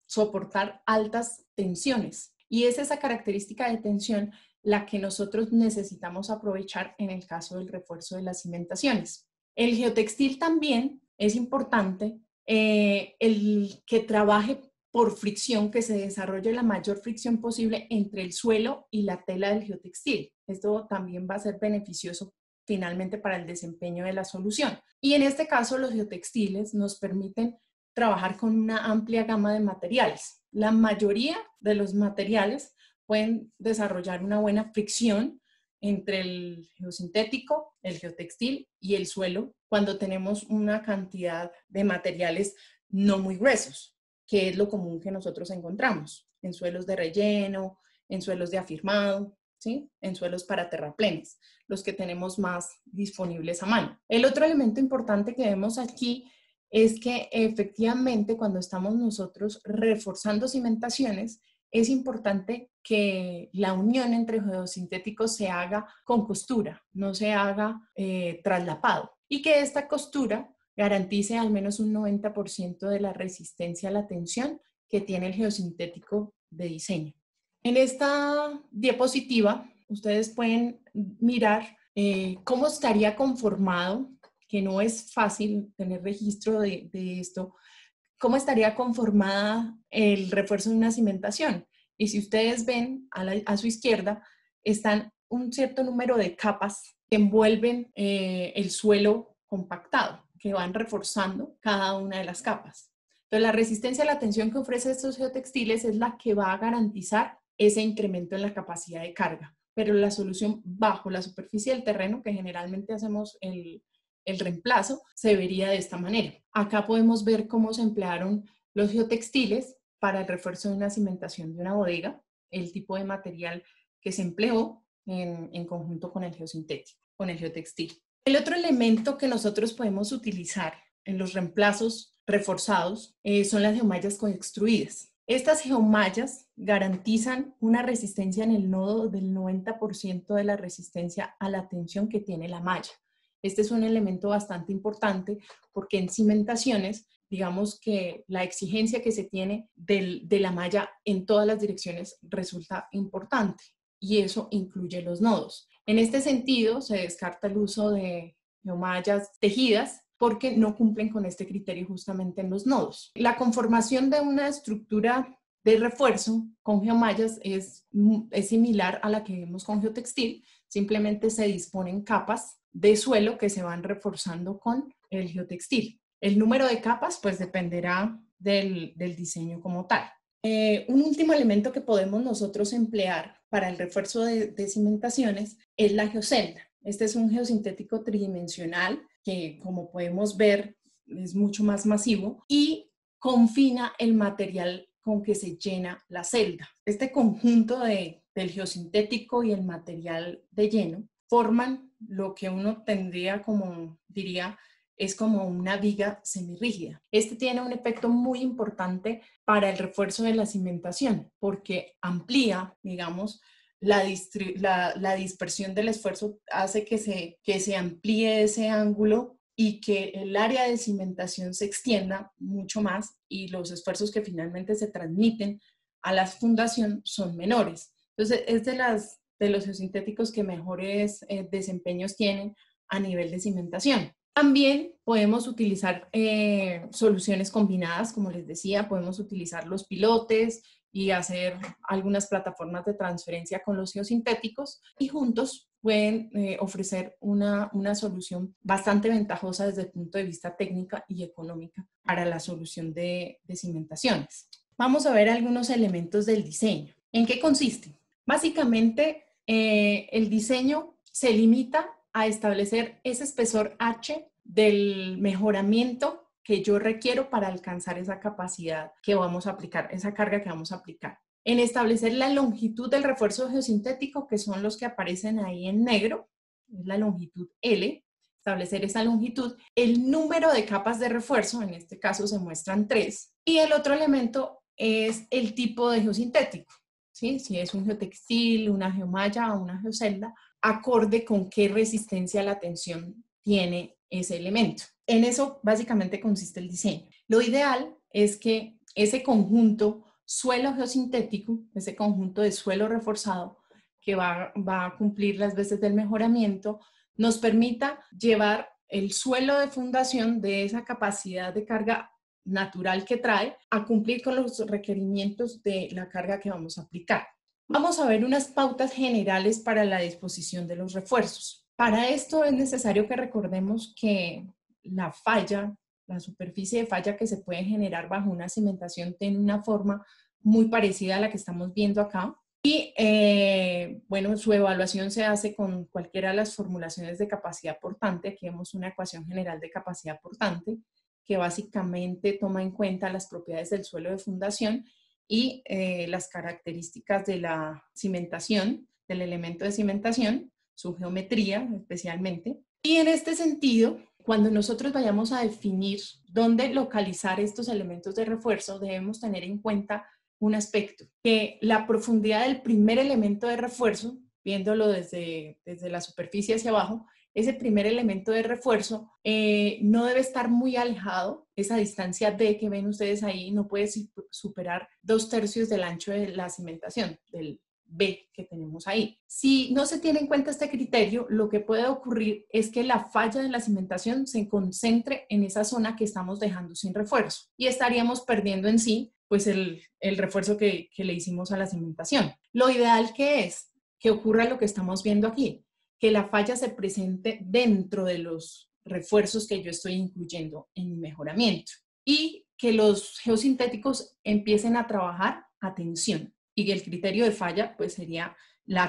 soportar altas tensiones. Y es esa característica de tensión la que nosotros necesitamos aprovechar en el caso del refuerzo de las cimentaciones. El geotextil también es importante, el que trabaje por fricción, que se desarrolle la mayor fricción posible entre el suelo y la tela del geotextil. Esto también va a ser beneficioso finalmente para el desempeño de la solución. Y en este caso, los geotextiles nos permiten trabajar con una amplia gama de materiales. La mayoría de los materiales pueden desarrollar una buena fricción entre el geosintético, el geotextil y el suelo cuando tenemos una cantidad de materiales no muy gruesos, que es lo común que nosotros encontramos en suelos de relleno, en suelos de afirmado, ¿sí? En suelos para terraplenes, los que tenemos más disponibles a mano. El otro elemento importante que vemos aquí es que efectivamente cuando estamos nosotros reforzando cimentaciones, es importante que la unión entre geosintéticos se haga con costura, no se haga traslapado, y que esta costura garantice al menos un 90% de la resistencia a la tensión que tiene el geosintético de diseño. En esta diapositiva, ustedes pueden mirar cómo estaría conformado, que no es fácil tener registro de esto, cómo estaría conformada el refuerzo de una cimentación. Y si ustedes ven a su izquierda, están un cierto número de capas que envuelven el suelo compactado, que van reforzando cada una de las capas. Entonces, la resistencia a la tensión que ofrece estos geotextiles es la que va a garantizar ese incremento en la capacidad de carga. Pero la solución bajo la superficie del terreno, que generalmente hacemos el reemplazo, se vería de esta manera. Acá podemos ver cómo se emplearon los geotextiles para el refuerzo de una cimentación de una bodega, el tipo de material que se empleó en conjunto con el geosintético, con el geotextil. El otro elemento que nosotros podemos utilizar en los reemplazos reforzados son las geomallas coextruidas. Estas geomallas garantizan una resistencia en el nodo del 90% de la resistencia a la tensión que tiene la malla. Este es un elemento bastante importante porque en cimentaciones, digamos que la exigencia que se tiene de la malla en todas las direcciones resulta importante y eso incluye los nodos. En este sentido, se descarta el uso de geomallas tejidas porque no cumplen con este criterio justamente en los nodos. La conformación de una estructura de refuerzo con geomallas es similar a la que vemos con geotextil, simplemente se disponen capas de suelo que se van reforzando con el geotextil. El número de capas pues dependerá del diseño como tal. Un último elemento que podemos nosotros emplear para el refuerzo de cimentaciones es la geocelda. Este es un geosintético tridimensional que, como podemos ver, es mucho más masivo y confina el material con que se llena la celda. Este conjunto del geosintético y el material de lleno forman lo que uno tendría como, diría, es como una viga semirrígida. Este tiene un efecto muy importante para el refuerzo de la cimentación porque amplía, digamos, la dispersión del esfuerzo, hace que se amplíe ese ángulo y que el área de cimentación se extienda mucho más y los esfuerzos que finalmente se transmiten a la fundación son menores. Entonces, es de los geosintéticos que mejores desempeños tienen a nivel de cimentación. También podemos utilizar soluciones combinadas, como les decía, podemos utilizar los pilotes y hacer algunas plataformas de transferencia con los geosintéticos y juntos pueden ofrecer una solución bastante ventajosa desde el punto de vista técnica y económica para la solución de cimentaciones. Vamos a ver algunos elementos del diseño. ¿En qué consiste? Básicamente, el diseño se limita a establecer ese espesor H del mejoramiento que yo requiero para alcanzar esa capacidad que vamos a aplicar, esa carga que vamos a aplicar. En establecer la longitud del refuerzo geosintético, que son los que aparecen ahí en negro, es la longitud L, establecer esa longitud, el número de capas de refuerzo, en este caso se muestran 3, y el otro elemento es el tipo de geosintético, ¿sí? Si es un geotextil, una geomalla o una geocelda, acorde con qué resistencia a la tensión tiene ese elemento. En eso básicamente consiste el diseño. Lo ideal es que ese conjunto suelo geosintético, ese conjunto de suelo reforzado que va a cumplir las veces del mejoramiento, nos permita llevar el suelo de fundación de esa capacidad de carga natural que trae a cumplir con los requerimientos de la carga que vamos a aplicar. Vamos a ver unas pautas generales para la disposición de los refuerzos. Para esto es necesario que recordemos que la falla, la superficie de falla que se puede generar bajo una cimentación tiene una forma muy parecida a la que estamos viendo acá. Y bueno, su evaluación se hace con cualquiera de las formulaciones de capacidad portante. Aquí vemos una ecuación general de capacidad portante que básicamente toma en cuenta las propiedades del suelo de fundación y las características de la cimentación, del elemento de cimentación, su geometría especialmente. Y en este sentido, cuando nosotros vayamos a definir dónde localizar estos elementos de refuerzo, debemos tener en cuenta un aspecto, que la profundidad del primer elemento de refuerzo, viéndolo desde la superficie hacia abajo, ese primer elemento de refuerzo no debe estar muy alejado. Esa distancia D que ven ustedes ahí no puede superar 2/3 del ancho de la cimentación, del B que tenemos ahí. Si no se tiene en cuenta este criterio, lo que puede ocurrir es que la falla de la cimentación se concentre en esa zona que estamos dejando sin refuerzo y estaríamos perdiendo en sí pues el refuerzo que le hicimos a la cimentación. Lo ideal que es que ocurra lo que estamos viendo aquí, que la falla se presente dentro de los refuerzos que yo estoy incluyendo en mi mejoramiento y que los geosintéticos empiecen a trabajar a tensión. Y el criterio de falla pues sería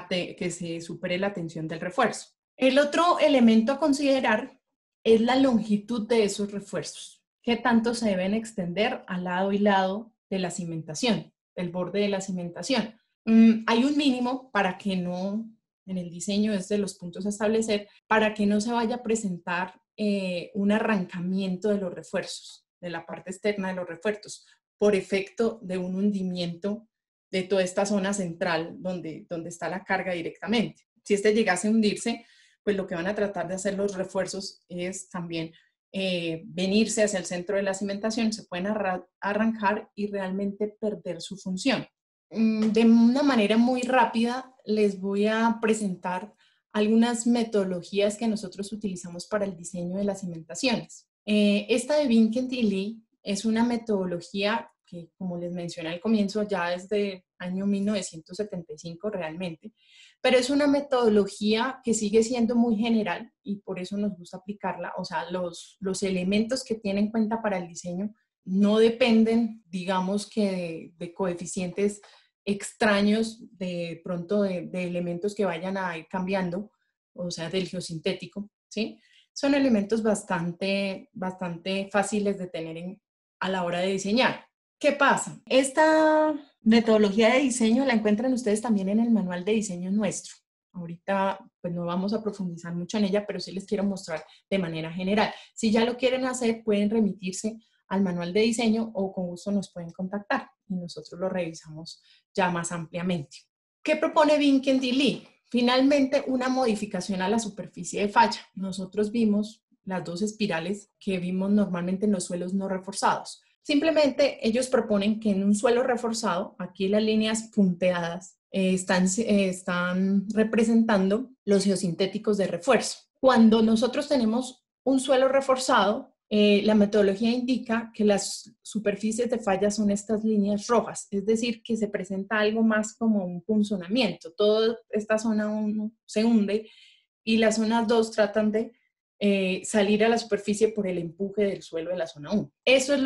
que se supere la tensión del refuerzo. El otro elemento a considerar es la longitud de esos refuerzos. ¿Qué tanto se deben extender al lado y lado de la cimentación, del borde de la cimentación? Hay un mínimo para que no, en el diseño es de los puntos a establecer, para que no se vaya a presentar un arrancamiento de los refuerzos, de la parte externa de los refuerzos, por efecto de un hundimiento de toda esta zona central donde está la carga directamente. Si este llegase a hundirse, pues lo que van a tratar de hacer los refuerzos es también venirse hacia el centro de la cimentación, se pueden arrancar y realmente perder su función. De una manera muy rápida les voy a presentar algunas metodologías que nosotros utilizamos para el diseño de las cimentaciones. Esta de Vinkent y Lee es una metodología que, como les mencioné al comienzo, ya es de año 1975 realmente, pero es una metodología que sigue siendo muy general y por eso nos gusta aplicarla. O sea, los elementos que tiene en cuenta para el diseño no dependen, digamos que de coeficientes extraños, de pronto de elementos que vayan a ir cambiando, o sea, del geosintético, ¿sí? Son elementos bastante fáciles de tener a la hora de diseñar. ¿Qué pasa? Esta metodología de diseño la encuentran ustedes también en el manual de diseño nuestro. Ahorita pues no vamos a profundizar mucho en ella, pero sí les quiero mostrar de manera general. Si ya lo quieren hacer, pueden remitirse al manual de diseño o con gusto nos pueden contactar y nosotros lo revisamos ya más ampliamente. ¿Qué propone Vinkent y Lee? Finalmente, una modificación a la superficie de falla. Nosotros vimos las dos espirales que vimos normalmente en los suelos no reforzados. Simplemente ellos proponen que en un suelo reforzado, aquí las líneas punteadas están representando los geosintéticos de refuerzo. Cuando nosotros tenemos un suelo reforzado, la metodología indica que las superficies de falla son estas líneas rojas, es decir, que se presenta algo más como un punzonamiento. Toda esta zona 1 se hunde y las zonas 2 tratan de salir a la superficie por el empuje del suelo de la zona 1. Eso es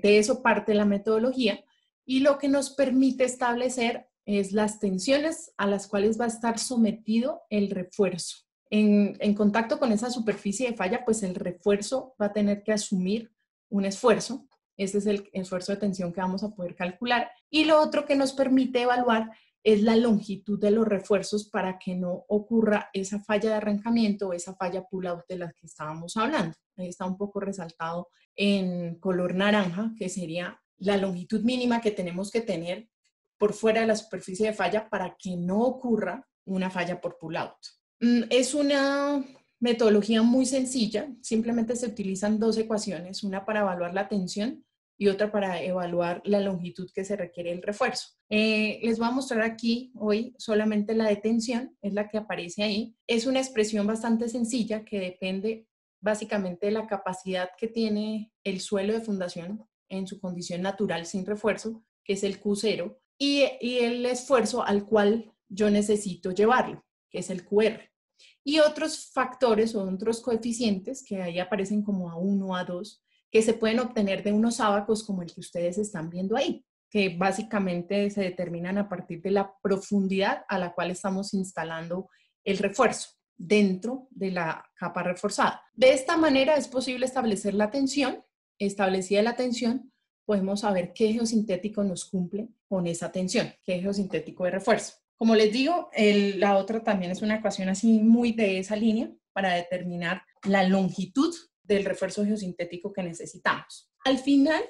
de eso parte la metodología y lo que nos permite establecer es las tensiones a las cuales va a estar sometido el refuerzo. En contacto con esa superficie de falla, pues el refuerzo va a tener que asumir un esfuerzo. Ese es el esfuerzo de tensión que vamos a poder calcular. Y lo otro que nos permite evaluar es la longitud de los refuerzos para que no ocurra esa falla de arrancamiento o esa falla pull-out de la que estábamos hablando. Ahí está un poco resaltado en color naranja, que sería la longitud mínima que tenemos que tener por fuera de la superficie de falla para que no ocurra una falla por pull-out. Es una metodología muy sencilla, simplemente se utilizan dos ecuaciones, una para evaluar la tensión y otra para evaluar la longitud que se requiere el refuerzo. Les voy a mostrar aquí hoy solamente la de tensión, es la que aparece ahí. Es una expresión bastante sencilla que depende básicamente de la capacidad que tiene el suelo de fundación en su condición natural sin refuerzo, que es el Q0, y el esfuerzo al cual yo necesito llevarlo, que es el QR. Y otros factores o otros coeficientes que ahí aparecen como A1, A2, que se pueden obtener de unos ábacos como el que ustedes están viendo ahí, que básicamente se determinan a partir de la profundidad a la cual estamos instalando el refuerzo dentro de la capa reforzada. De esta manera es posible establecer la tensión. Establecida la tensión, podemos saber qué geosintético nos cumple con esa tensión, qué geosintético de refuerzo. Como les digo, la otra también es una ecuación así muy de esa línea para determinar la longitud del refuerzo geosintético que necesitamos. Al final,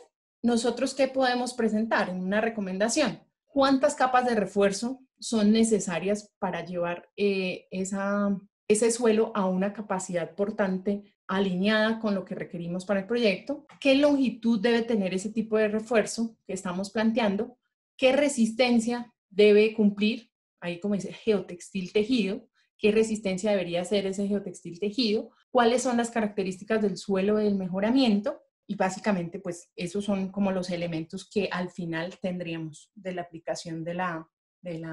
nosotros, ¿qué podemos presentar en una recomendación? ¿Cuántas capas de refuerzo son necesarias para llevar ese suelo a una capacidad portante alineada con lo que requerimos para el proyecto? ¿Qué longitud debe tener ese tipo de refuerzo que estamos planteando? ¿Qué resistencia debe cumplir? Ahí como dice geotextil tejido, ¿qué resistencia debería ser ese geotextil tejido? ¿Cuáles son las características del suelo del mejoramiento? Y básicamente pues esos son como los elementos que al final tendríamos de la aplicación de la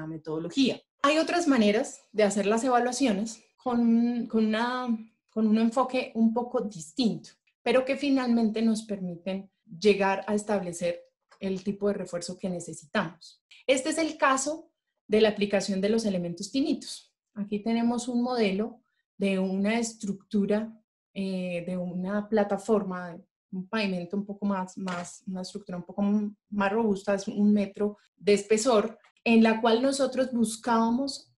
metodología. Hay otras maneras de hacer las evaluaciones con un enfoque un poco distinto, pero que finalmente nos permiten llegar a establecer el tipo de refuerzo que necesitamos. Este es el caso de la aplicación de los elementos finitos. Aquí tenemos un modelo de una estructura, de una plataforma, un pavimento un poco una estructura un poco más robusta, es 1 metro de espesor, en la cual nosotros buscábamos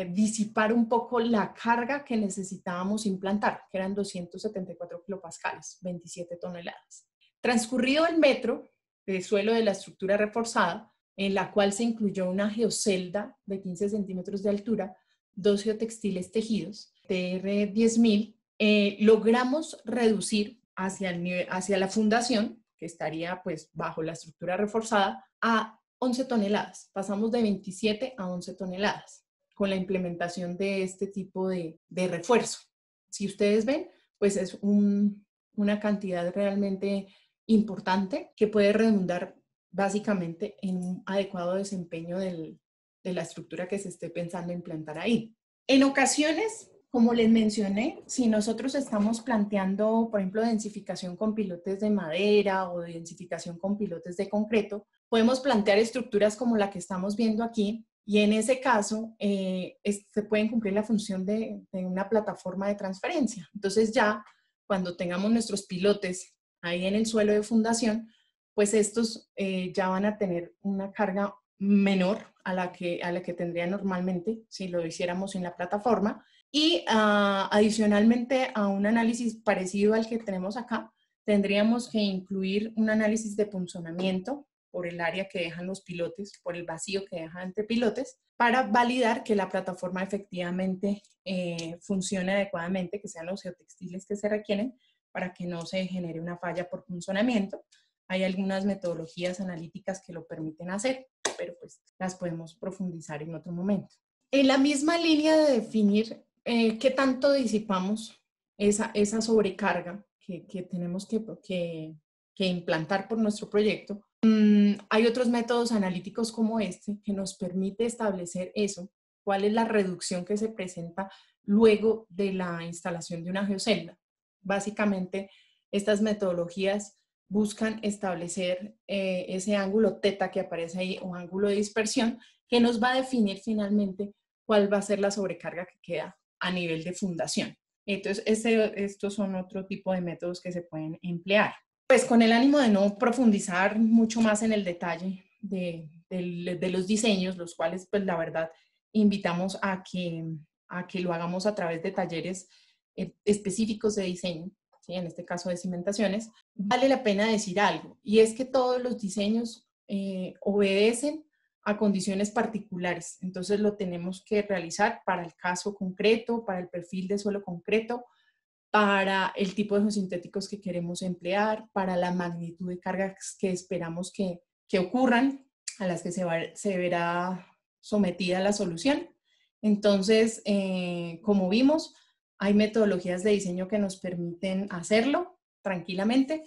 disipar un poco la carga que necesitábamos implantar, que eran 274 kilopascales, 27 toneladas. Transcurrido el metro de suelo de la estructura reforzada, en la cual se incluyó una geocelda de 15 centímetros de altura, 2 geotextiles tejidos, TR 10.000, logramos reducir hacia la fundación, que estaría pues bajo la estructura reforzada, a 11 toneladas. Pasamos de 27 a 11 toneladas con la implementación de este tipo de refuerzo. Si ustedes ven, pues es una cantidad realmente importante que puede redundar básicamente en un adecuado desempeño de la estructura que se esté pensando implantar ahí. En ocasiones, como les mencioné, si nosotros estamos planteando, por ejemplo, densificación con pilotes de madera o densificación con pilotes de concreto, podemos plantear estructuras como la que estamos viendo aquí, y en ese caso se pueden cumplir la función de una plataforma de transferencia. Entonces ya cuando tengamos nuestros pilotes ahí en el suelo de fundación, pues estos ya van a tener una carga menor a la que tendría normalmente si lo hiciéramos en la plataforma. Y adicionalmente a un análisis parecido al que tenemos acá, tendríamos que incluir un análisis de punzonamiento por el área que dejan los pilotes, por el vacío que dejan entre pilotes, para validar que la plataforma efectivamente funcione adecuadamente, que sean los geotextiles que se requieren para que no se genere una falla por punzonamiento. Hay algunas metodologías analíticas que lo permiten hacer, pero pues las podemos profundizar en otro momento. En la misma línea de definir qué tanto disipamos esa sobrecarga que tenemos que implantar por nuestro proyecto, hay otros métodos analíticos como este que nos permite establecer eso, cuál es la reducción que se presenta luego de la instalación de una geocelda. Básicamente, estas metodologías buscan establecer ese ángulo teta que aparece ahí o ángulo de dispersión que nos va a definir finalmente cuál va a ser la sobrecarga que queda a nivel de fundación. Entonces, estos son otro tipo de métodos que se pueden emplear. Pues con el ánimo de no profundizar mucho más en el detalle de los diseños, los cuales pues la verdad invitamos a que lo hagamos a través de talleres específicos de diseño, ¿sí? En este caso de cimentaciones, vale la pena decir algo, y es que todos los diseños obedecen a condiciones particulares, entonces lo tenemos que realizar para el caso concreto, para el perfil de suelo concreto, para el tipo de geosintéticos que queremos emplear, para la magnitud de cargas que esperamos que ocurran, a las que se verá sometida la solución. Entonces, como vimos, hay metodologías de diseño que nos permiten hacerlo tranquilamente.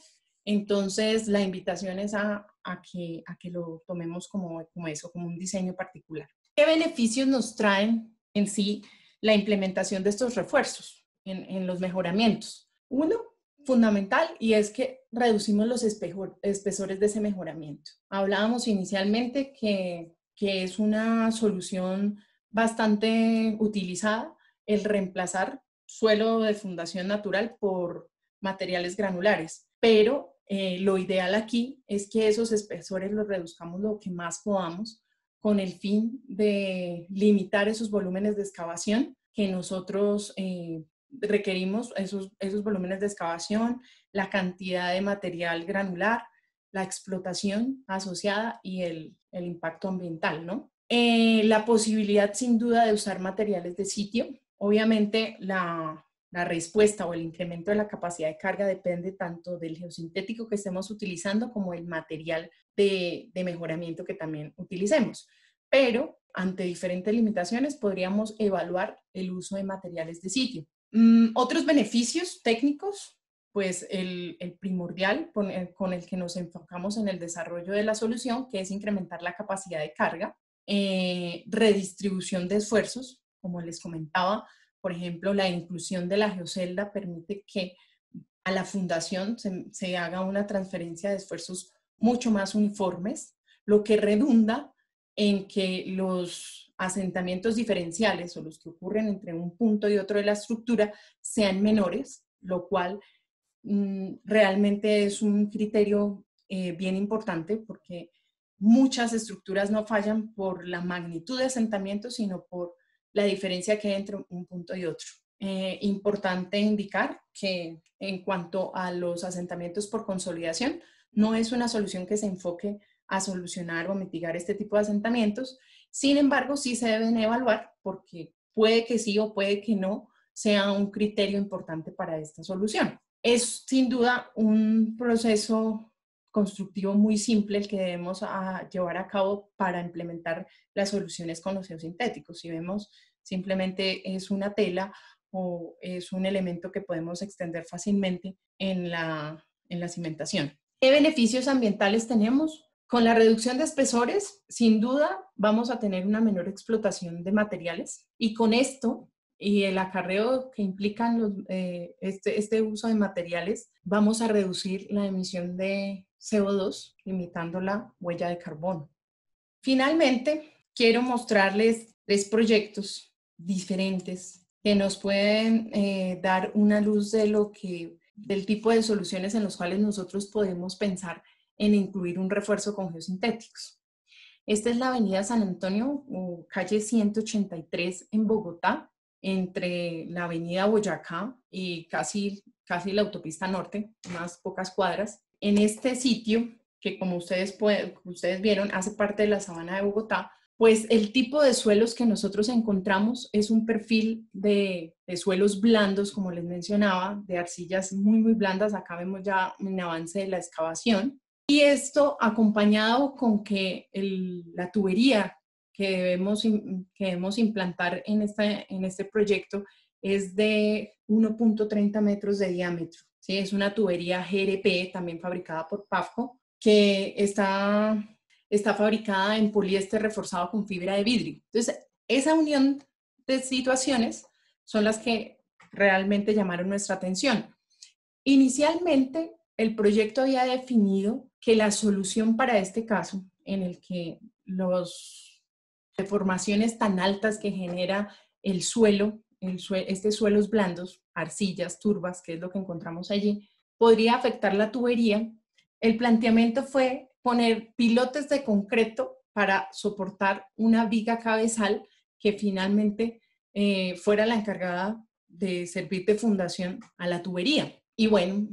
Entonces, la invitación es a que lo tomemos como eso, como un diseño particular. ¿Qué beneficios nos traen en sí la implementación de estos refuerzos en los mejoramientos? Uno, fundamental, y es que reducimos los espesores de ese mejoramiento. Hablábamos inicialmente que es una solución bastante utilizada el reemplazar suelo de fundación natural por materiales granulares, pero lo ideal aquí es que esos espesores los reduzcamos lo que más podamos con el fin de limitar esos volúmenes de excavación que nosotros requerimos, esos volúmenes de excavación, la cantidad de material granular, la explotación asociada y el impacto ambiental, ¿no? La posibilidad sin duda de usar materiales de sitio. Obviamente la respuesta o el incremento de la capacidad de carga depende tanto del geosintético que estemos utilizando como el material de mejoramiento que también utilicemos. Pero ante diferentes limitaciones podríamos evaluar el uso de materiales de sitio. Otros beneficios técnicos, pues el primordial con el que nos enfocamos en el desarrollo de la solución, que es incrementar la capacidad de carga, redistribución de esfuerzos, como les comentaba. Por ejemplo, la inclusión de la geocelda permite que a la fundación se haga una transferencia de esfuerzos mucho más uniformes, lo que redunda en que los asentamientos diferenciales o los que ocurren entre un punto y otro de la estructura sean menores, lo cual realmente es un criterio bien importante porque muchas estructuras no fallan por la magnitud de asentamiento, sino por la diferencia que hay entre un punto y otro. Importante indicar que en cuanto a los asentamientos por consolidación, no es una solución que se enfoque a solucionar o mitigar este tipo de asentamientos. Sin embargo, sí se deben evaluar porque puede que sí o puede que no sea un criterio importante para esta solución. Es sin duda un proceso constructivo muy simple el que debemos llevar a cabo para implementar las soluciones con los geosintéticos. Si vemos, simplemente es una tela o es un elemento que podemos extender fácilmente en la cimentación. ¿Qué beneficios ambientales tenemos? Con la reducción de espesores, sin duda, vamos a tener una menor explotación de materiales y con esto y el acarreo que implican este uso de materiales, vamos a reducir la emisión de CO2, limitando la huella de carbono. Finalmente, quiero mostrarles 3 proyectos diferentes que nos pueden dar una luz del tipo de soluciones en los cuales nosotros podemos pensar en incluir un refuerzo con geosintéticos. Esta es la avenida San Antonio, o calle 183 en Bogotá, entre la avenida Boyacá y casi la autopista norte, unas pocas cuadras. En este sitio, que como ustedes vieron, hace parte de la sabana de Bogotá, pues el tipo de suelos que nosotros encontramos es un perfil de suelos blandos, como les mencionaba, de arcillas muy, muy blandas. Acá vemos ya un avance de la excavación. Y esto acompañado con que la tubería que debemos implantar en este proyecto es de 1.30 metros de diámetro. ¿Sí? Es una tubería GRP, también fabricada por PAFCO, que está fabricada en poliéster reforzado con fibra de vidrio. Entonces, esa unión de situaciones son las que realmente llamaron nuestra atención. Inicialmente, el proyecto había definido que la solución para este caso, en el que las deformaciones tan altas que genera el suelo, suelos blandos, arcillas, turbas, que es lo que encontramos allí, podría afectar la tubería. El planteamiento fue poner pilotes de concreto para soportar una viga cabezal que finalmente fuera la encargada de servir de fundación a la tubería. Y bueno,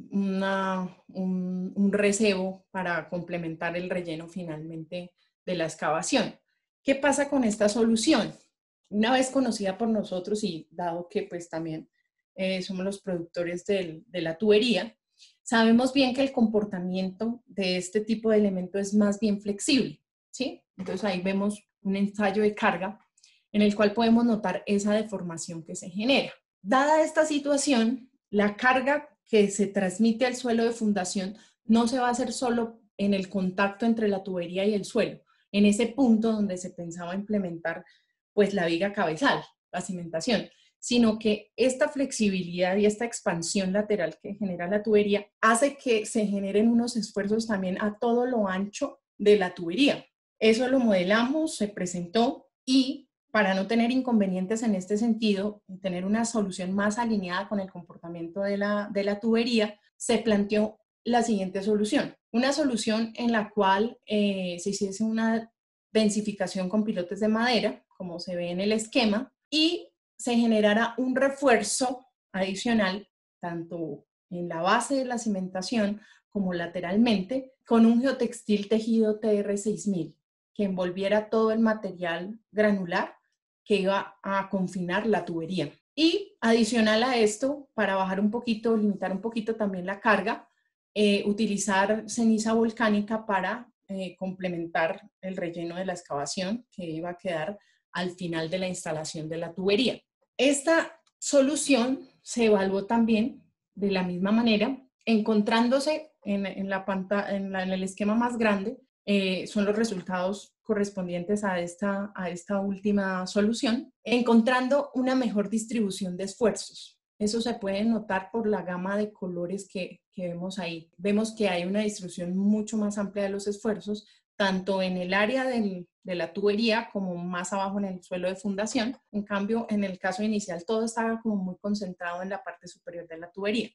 un recebo para complementar el relleno finalmente de la excavación. ¿Qué pasa con esta solución? Una vez conocida por nosotros y dado que pues también somos los productores de la tubería, sabemos bien que el comportamiento de este tipo de elemento es más bien flexible, ¿sí? Entonces ahí vemos un ensayo de carga en el cual podemos notar esa deformación que se genera. Dada esta situación, la carga que se transmite al suelo de fundación no se va a hacer solo en el contacto entre la tubería y el suelo, en ese punto donde se pensaba implementar pues la viga cabezal, la cimentación, sino que esta flexibilidad y esta expansión lateral que genera la tubería hace que se generen unos esfuerzos también a todo lo ancho de la tubería. Eso lo modelamos, se presentó y para no tener inconvenientes en este sentido y tener una solución más alineada con el comportamiento de la tubería, se planteó la siguiente solución. Una solución en la cual se hiciese una densificación con pilotes de madera, como se ve en el esquema, y se generara un refuerzo adicional, tanto en la base de la cimentación como lateralmente, con un geotextil tejido TR6000, que envolviera todo el material granular que iba a confinar la tubería. Y adicional a esto, para bajar un poquito, limitar un poquito también la carga, utilizar ceniza volcánica para complementar el relleno de la excavación que iba a quedar al final de la instalación de la tubería. Esta solución se evaluó también de la misma manera, encontrándose en el esquema más grande, son los resultados correspondientes a esta última solución, encontrando una mejor distribución de esfuerzos. Eso se puede notar por la gama de colores que vemos ahí. Vemos que hay una distribución mucho más amplia de los esfuerzos, tanto en el área de la tubería como más abajo en el suelo de fundación. En cambio, en el caso inicial, todo estaba como muy concentrado en la parte superior de la tubería.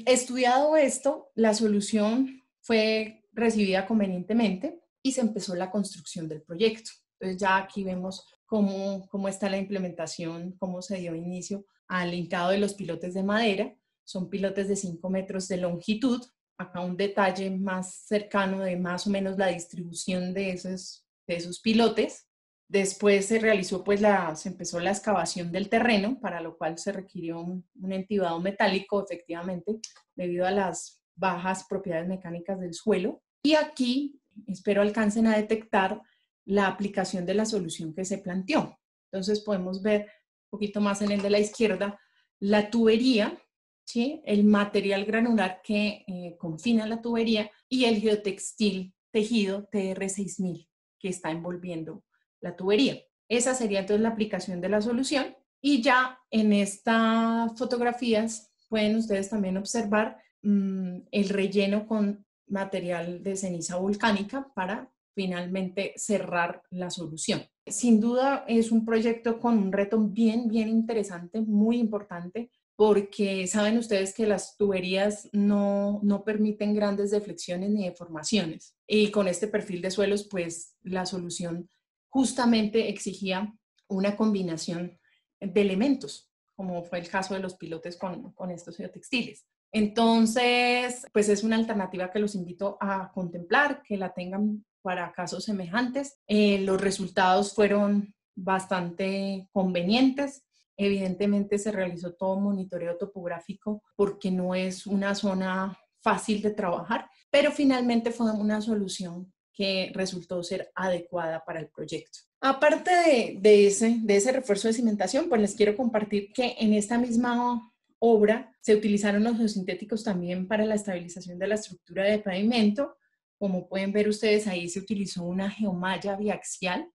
Estudiado esto, la solución fue recibida convenientemente y se empezó la construcción del proyecto. Entonces ya aquí vemos cómo está la implementación, cómo se dio inicio al hincado de los pilotes de madera. Son pilotes de 5 metros de longitud. Acá un detalle más cercano de más o menos la distribución de esos pilotes. Después se realizó, pues se empezó la excavación del terreno, para lo cual se requirió un entibado metálico, efectivamente, debido a las bajas propiedades mecánicas del suelo. Y aquí espero alcancen a detectar la aplicación de la solución que se planteó. Entonces podemos ver un poquito más en el de la izquierda la tubería, ¿sí? El material granular que confina la tubería y el geotextil tejido TR6000 que está envolviendo la tubería. Esa sería entonces la aplicación de la solución. Y ya en estas fotografías pueden ustedes también observar el relleno con material de ceniza volcánica para finalmente cerrar la solución. Sin duda es un proyecto con un reto bien interesante, muy importante, porque saben ustedes que las tuberías no permiten grandes deflexiones ni deformaciones. Y con este perfil de suelos, pues la solución justamente exigía una combinación de elementos, como fue el caso de los pilotes con estos geotextiles. Entonces, pues es una alternativa que los invito a contemplar, que la tengan para casos semejantes. Los resultados fueron bastante convenientes. Evidentemente se realizó todo un monitoreo topográfico porque no es una zona fácil de trabajar, pero finalmente fue una solución que resultó ser adecuada para el proyecto. Aparte de ese refuerzo de cimentación, pues les quiero compartir que en esta misma obra se utilizaron los geosintéticos también para la estabilización de la estructura de pavimento. Como pueden ver ustedes, ahí se utilizó una geomalla biaxial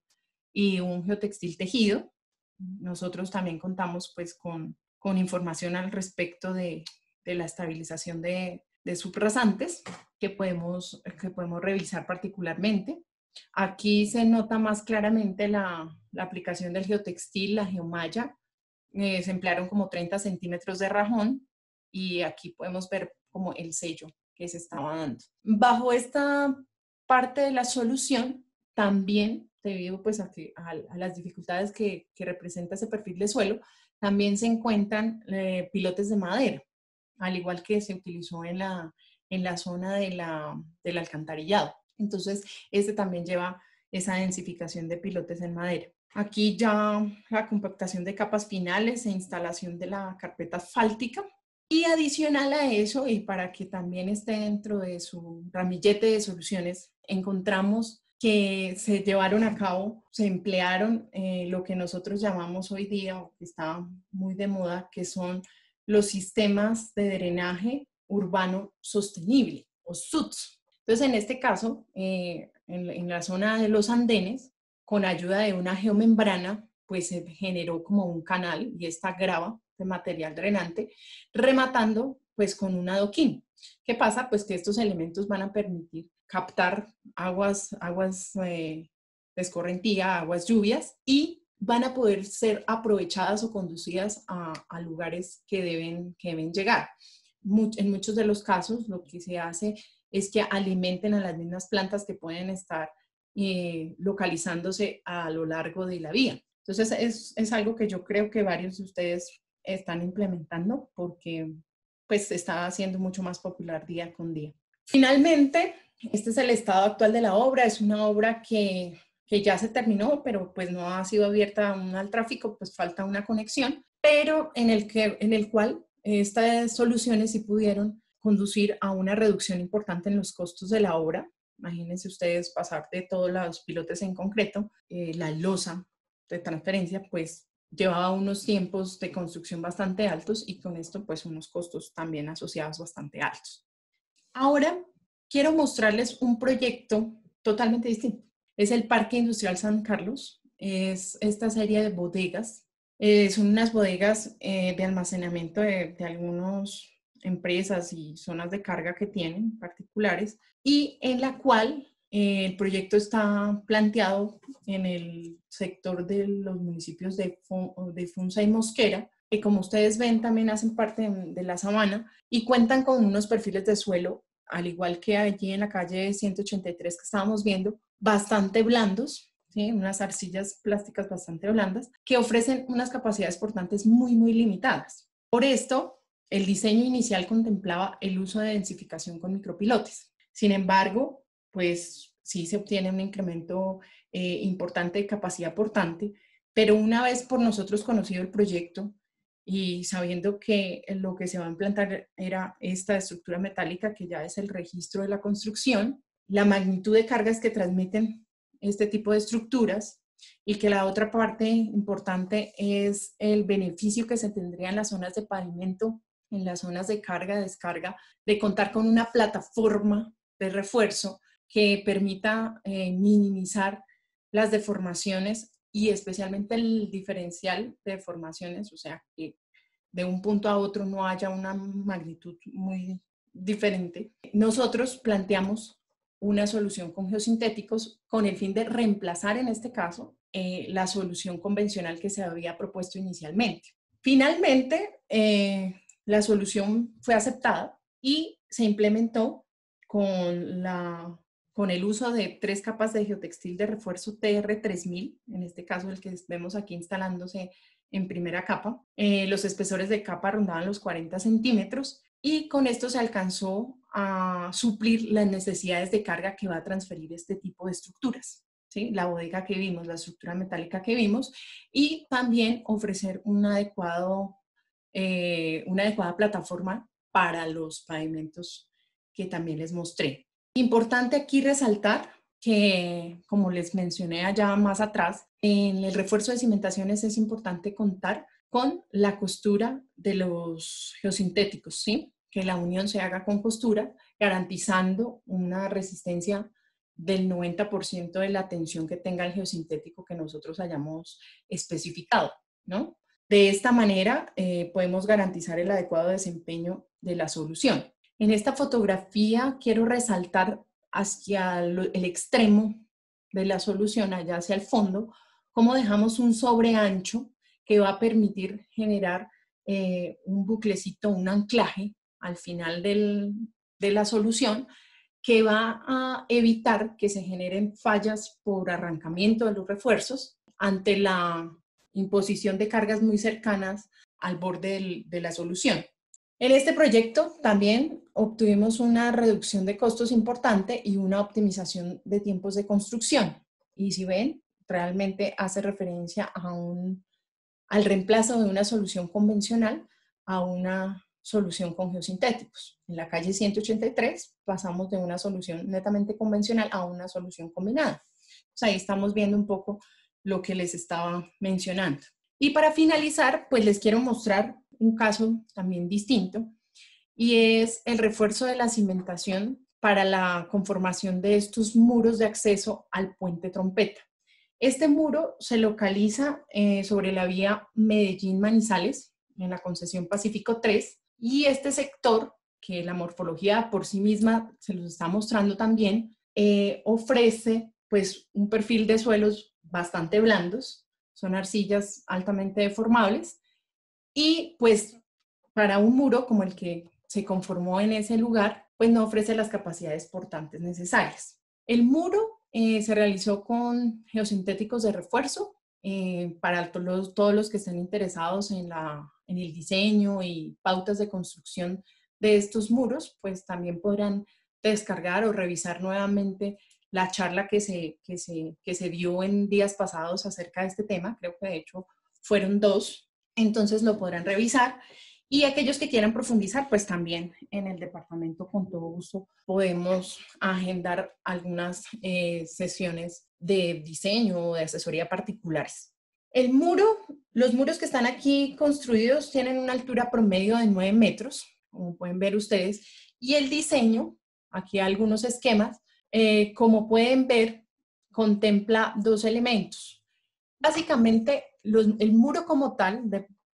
y un geotextil tejido. Nosotros también contamos pues con información al respecto de la estabilización de subrasantes que podemos revisar particularmente. Aquí se nota más claramente la aplicación del geotextil, la geomalla. Se emplearon como 30 centímetros de rajón y aquí podemos ver como el sello que se estaba dando. Bajo esta parte de la solución, también, debido pues a las dificultades que representa ese perfil de suelo, también se encuentran pilotes de madera, al igual que se utilizó en la zona del alcantarillado. Entonces, este también lleva esa densificación de pilotes en madera. Aquí ya la compactación de capas finales e instalación de la carpeta asfáltica. Y adicional a eso, y para que también esté dentro de su ramillete de soluciones, encontramos que se llevaron a cabo, se emplearon lo que nosotros llamamos hoy día, o que está muy de moda, que son los sistemas de drenaje urbano sostenible, o SUTS. Entonces, en este caso, en la zona de los andenes, con ayuda de una geomembrana, pues se generó como un canal y esta grava de material drenante, rematando pues con un adoquín. ¿Qué pasa? Pues que estos elementos van a permitir captar aguas de escorrentía, aguas lluvias, y van a poder ser aprovechadas o conducidas a lugares que deben llegar. En muchos de los casos lo que se hace es que alimenten a las mismas plantas que pueden estar localizándose a lo largo de la vía. Entonces es algo que yo creo que varios de ustedes están implementando porque pues está haciendo mucho más popular día con día. Finalmente, este es el estado actual de la obra. Es una obra que ya se terminó, pero pues no ha sido abierta aún al tráfico, pues falta una conexión, pero en el cual estas soluciones sí pudieron conducir a una reducción importante en los costos de la obra. Imagínense ustedes pasar de todos los pilotes en concreto, la losa de transferencia, pues llevaba unos tiempos de construcción bastante altos y con esto pues unos costos también asociados bastante altos. Ahora quiero mostrarles un proyecto totalmente distinto. Es el Parque Industrial San Carlos. Es esta serie de bodegas Son unas bodegas de almacenamiento de algunas empresas y zonas de carga que tienen particulares, y en la cual el proyecto está planteado en el sector de los municipios de Funza y Mosquera, que como ustedes ven también hacen parte de la sabana y cuentan con unos perfiles de suelo, al igual que allí en la calle 183 que estábamos viendo, bastante blandos, ¿sí? Unas arcillas plásticas bastante blandas que ofrecen unas capacidades portantes muy, muy limitadas. Por esto, el diseño inicial contemplaba el uso de densificación con micropilotes. Sin embargo, pues sí se obtiene un incremento importante de capacidad portante, pero una vez por nosotros conocido el proyecto y sabiendo que lo que se va a implantar era esta estructura metálica que ya es el registro de la construcción, la magnitud de cargas que transmiten este tipo de estructuras y que la otra parte importante es el beneficio que se tendría en las zonas de pavimento, en las zonas de carga, descarga, de contar con una plataforma de refuerzo que permita minimizar las deformaciones y especialmente el diferencial de deformaciones, o sea, que de un punto a otro no haya una magnitud muy diferente. Nosotros planteamos una solución con geosintéticos con el fin de reemplazar en este caso la solución convencional que se había propuesto inicialmente. Finalmente, la solución fue aceptada y se implementó con el uso de 3 capas de geotextil de refuerzo TR3000, en este caso el que vemos aquí instalándose en primera capa. Los espesores de capa rondaban los 40 centímetros y con esto se alcanzó a suplir las necesidades de carga que va a transferir este tipo de estructuras, ¿sí? La bodega que vimos, la estructura metálica que vimos, y también ofrecer una adecuada plataforma para los pavimentos que también les mostré. Importante aquí resaltar que, como les mencioné allá más atrás, en el refuerzo de cimentaciones es importante contar con la costura de los geosintéticos, ¿sí? Que la unión se haga con costura, garantizando una resistencia del 90% de la tensión que tenga el geosintético que nosotros hayamos especificado, ¿no? De esta manera podemos garantizar el adecuado desempeño de la solución. En esta fotografía quiero resaltar hacia el extremo de la solución, allá hacia el fondo, cómo dejamos un sobreancho que va a permitir generar un buclecito, un anclaje al final de la solución que va a evitar que se generen fallas por arrancamiento de los refuerzos ante la imposición de cargas muy cercanas al borde de la solución. En este proyecto también obtuvimos una reducción de costos importante y una optimización de tiempos de construcción. Y si ven, realmente hace referencia al reemplazo de una solución convencional a una solución con geosintéticos. En la calle 183 pasamos de una solución netamente convencional a una solución combinada. Pues ahí estamos viendo un poco lo que les estaba mencionando. Y para finalizar, pues les quiero mostrar un caso también distinto, y es el refuerzo de la cimentación para la conformación de estos muros de acceso al puente Trompeta. Este muro se localiza sobre la vía Medellín-Manizales, en la concesión Pacífico 3, y este sector, que la morfología por sí misma se los está mostrando también, ofrece pues un perfil de suelos bastante blandos, son arcillas altamente deformables, y pues para un muro como el que se conformó en ese lugar, pues no ofrece las capacidades portantes necesarias. El muro se realizó con geosintéticos de refuerzo. Para todos los que estén interesados en el diseño y pautas de construcción de estos muros, pues también podrán descargar o revisar nuevamente la charla que se dio en días pasados acerca de este tema. Creo que de hecho fueron 2, entonces lo podrán revisar. Y aquellos que quieran profundizar, pues también en el departamento con todo gusto podemos agendar algunas sesiones de diseño o de asesoría particulares. Los muros que están aquí construidos tienen una altura promedio de 9 metros, como pueden ver ustedes, y el diseño, aquí hay algunos esquemas, como pueden ver, contempla 2 elementos. Básicamente, el muro como tal,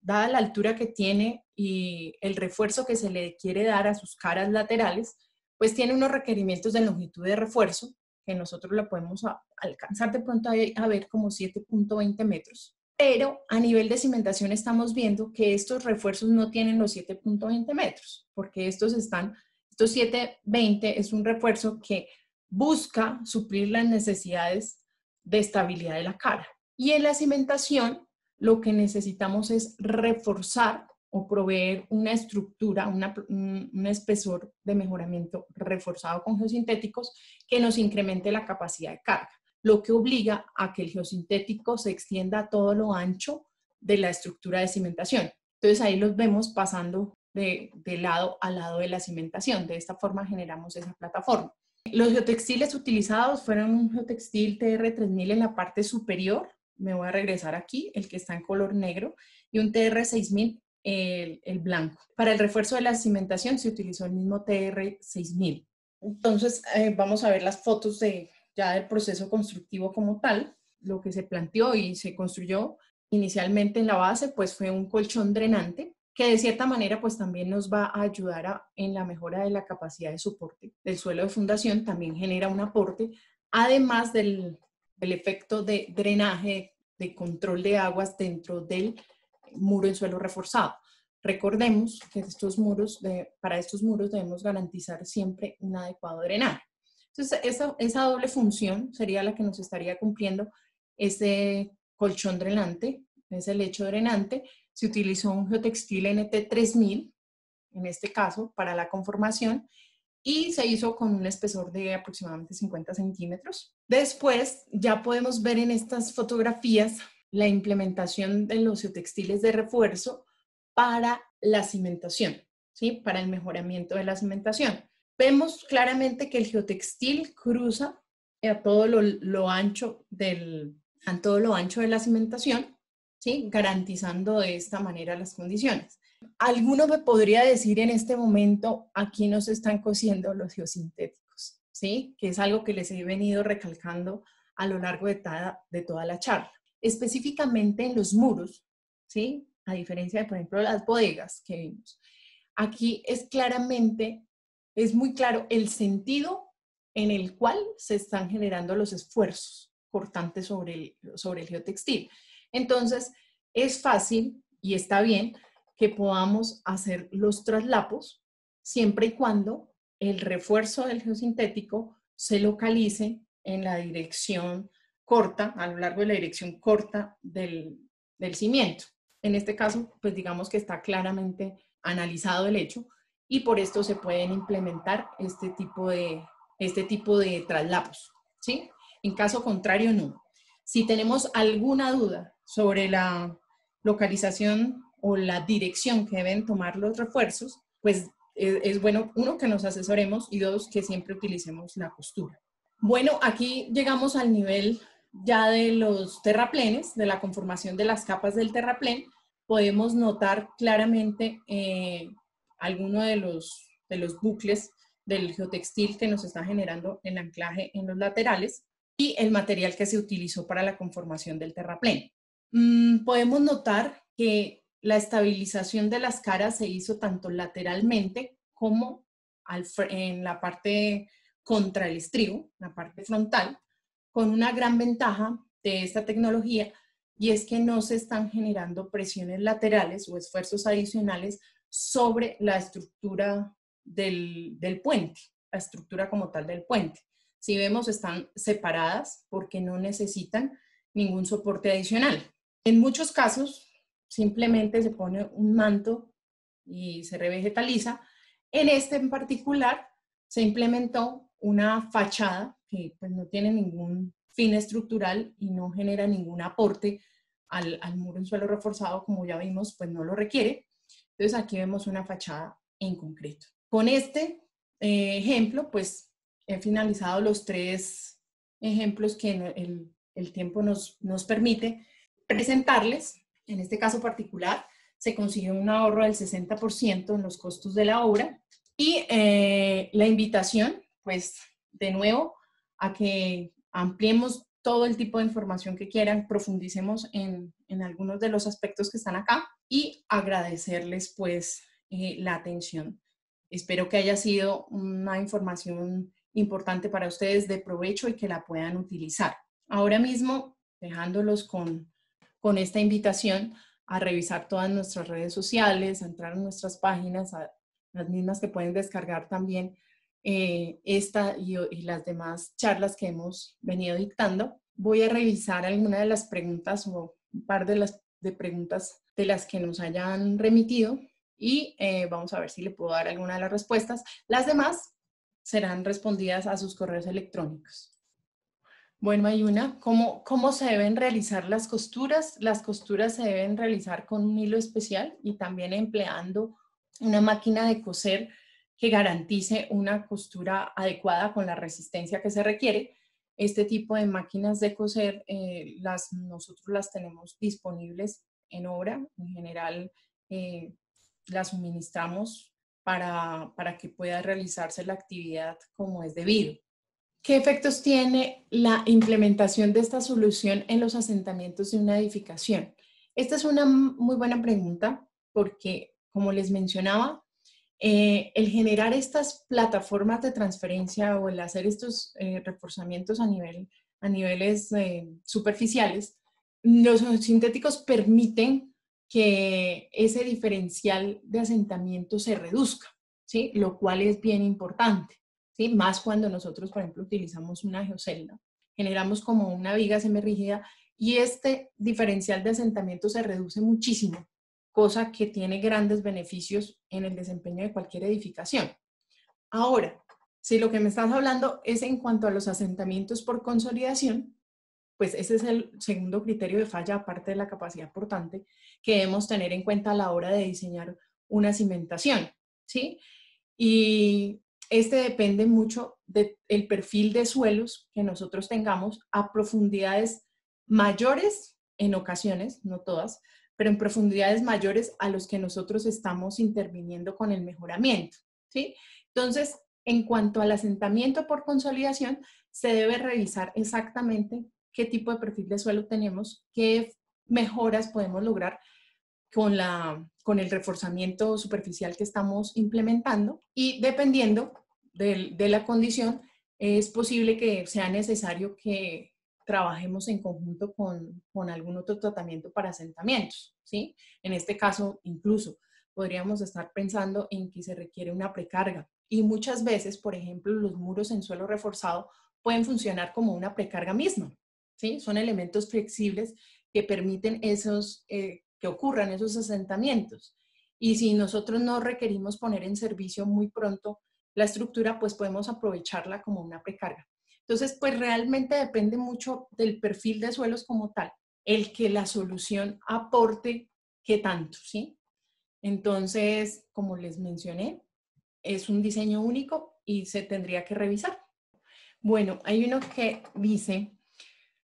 dada la altura que tiene y el refuerzo que se le quiere dar a sus caras laterales, pues tiene unos requerimientos de longitud de refuerzo que nosotros lo podemos alcanzar de pronto a ver como 7.20 metros. Pero a nivel de cimentación estamos viendo que estos refuerzos no tienen los 7.20 metros, porque estos 7.20 es un refuerzo que busca suplir las necesidades de estabilidad de la cara. Y en la cimentación lo que necesitamos es reforzar o proveer una estructura, un espesor de mejoramiento reforzado con geosintéticos que nos incremente la capacidad de carga, lo que obliga a que el geosintético se extienda a todo lo ancho de la estructura de cimentación. Entonces ahí los vemos pasando de lado a lado de la cimentación. De esta forma generamos esa plataforma. Los geotextiles utilizados fueron un geotextil TR3000 en la parte superior, me voy a regresar aquí, el que está en color negro, y un TR6000, el blanco. Para el refuerzo de la cimentación se utilizó el mismo TR6000. Entonces vamos a ver las fotos ya del proceso constructivo como tal. Lo que se planteó y se construyó inicialmente en la base pues fue un colchón drenante que de cierta manera pues también nos va a ayudar en la mejora de la capacidad de soporte del suelo de fundación, también genera un aporte, además del efecto de drenaje, de control de aguas dentro del muro en suelo reforzado. Recordemos que para estos muros debemos garantizar siempre un adecuado drenaje. Entonces, esa doble función sería la que nos estaría cumpliendo este colchón drenante, ese lecho drenante. Se utilizó un geotextil NT3000, en este caso, para la conformación, y se hizo con un espesor de aproximadamente 50 centímetros. Después ya podemos ver en estas fotografías la implementación de los geotextiles de refuerzo para la cimentación, ¿sí? Para el mejoramiento de la cimentación. Vemos claramente que el geotextil cruza a todo lo ancho de la cimentación, ¿sí? Garantizando de esta manera las condiciones. ¿Alguno me podría decir en este momento aquí nos están cosiendo los geosintéticos? ¿Sí? Que es algo que les he venido recalcando a lo largo de toda la charla. Específicamente en los muros, ¿sí? A diferencia de, por ejemplo, las bodegas que vimos. Aquí es muy claro el sentido en el cual se están generando los esfuerzos cortantes sobre el geotextil. Entonces, es fácil y está bien que podamos hacer los traslapos siempre y cuando el refuerzo del geosintético se localice en la dirección corta, a lo largo de la dirección corta del cimiento. En este caso, pues digamos que está claramente analizado el hecho y por esto se pueden implementar este tipo de traslapos, ¿sí? En caso contrario, no. Si tenemos alguna duda sobre la localización o la dirección que deben tomar los refuerzos, pues es bueno, uno, que nos asesoremos y dos, que siempre utilicemos la costura. Bueno, aquí llegamos al nivel ya de los terraplenes, de la conformación de las capas del terraplén. Podemos notar claramente alguno de los bucles del geotextil que nos está generando el anclaje en los laterales y el material que se utilizó para la conformación del terraplén. Podemos notar que la estabilización de las caras se hizo tanto lateralmente como en la parte contra el estribo, la parte frontal, con una gran ventaja de esta tecnología, y es que no se están generando presiones laterales o esfuerzos adicionales sobre la estructura del puente, la estructura como tal del puente. Si vemos, están separadas porque no necesitan ningún soporte adicional. En muchos casos, simplemente se pone un manto y se revegetaliza. En este en particular, se implementó una fachada que pues, no tiene ningún fin estructural y no genera ningún aporte al muro en suelo reforzado, como ya vimos, pues no lo requiere. Entonces aquí vemos una fachada en concreto. Con este ejemplo, pues he finalizado los 3 ejemplos que el tiempo nos permite presentarles. En este caso particular, se consiguió un ahorro del 60% en los costos de la obra y la invitación, pues de nuevo, a que ampliemos todo el tipo de información que quieran, profundicemos en algunos de los aspectos que están acá y agradecerles pues la atención. Espero que haya sido una información importante para ustedes, de provecho, y que la puedan utilizar. Ahora mismo, dejándolos con esta invitación a revisar todas nuestras redes sociales, a entrar en nuestras páginas, a las mismas que pueden descargar también esta y las demás charlas que hemos venido dictando. Voy a revisar algunas de las preguntas o un par de preguntas de las que nos hayan remitido y vamos a ver si le puedo dar alguna de las respuestas. Las demás serán respondidas a sus correos electrónicos. Bueno, hay una. ¿Cómo se deben realizar las costuras? Las costuras se deben realizar con un hilo especial y también empleando una máquina de coser que garantice una costura adecuada con la resistencia que se requiere. Este tipo de máquinas de coser nosotros las tenemos disponibles en obra. En general las suministramos para que pueda realizarse la actividad como es debido. ¿Qué efectos tiene la implementación de esta solución en los asentamientos de una edificación? Esta es una muy buena pregunta porque, como les mencionaba, el generar estas plataformas de transferencia o el hacer estos reforzamientos a niveles superficiales, los sintéticos permiten que ese diferencial de asentamiento se reduzca, ¿sí? Lo cual es bien importante, ¿sí? Más cuando nosotros, por ejemplo, utilizamos una geocelda, generamos como una viga semirrígida y este diferencial de asentamiento se reduce muchísimo, cosa que tiene grandes beneficios en el desempeño de cualquier edificación. Ahora, si lo que me estás hablando es en cuanto a los asentamientos por consolidación, pues ese es el segundo criterio de falla, aparte de la capacidad portante, que debemos tener en cuenta a la hora de diseñar una cimentación, ¿sí? Y este depende mucho del perfil de suelos que nosotros tengamos a profundidades mayores en ocasiones, no todas, pero en profundidades mayores a los que nosotros estamos interviniendo con el mejoramiento, ¿sí? Entonces, en cuanto al asentamiento por consolidación, se debe revisar exactamente qué tipo de perfil de suelo tenemos, qué mejoras podemos lograr con el reforzamiento superficial que estamos implementando y dependiendo de la condición, es posible que sea necesario que trabajemos en conjunto con algún otro tratamiento para asentamientos, ¿sí? En este caso, incluso podríamos estar pensando en que se requiere una precarga y muchas veces, por ejemplo, los muros en suelo reforzado pueden funcionar como una precarga misma, ¿sí? Son elementos flexibles que permiten que ocurran esos asentamientos. Y si nosotros no requerimos poner en servicio muy pronto la estructura, pues podemos aprovecharla como una precarga. Entonces, pues realmente depende mucho del perfil de suelos como tal, el que la solución aporte qué tanto, ¿sí? Entonces, como les mencioné, es un diseño único y se tendría que revisar. Bueno, hay uno que dice,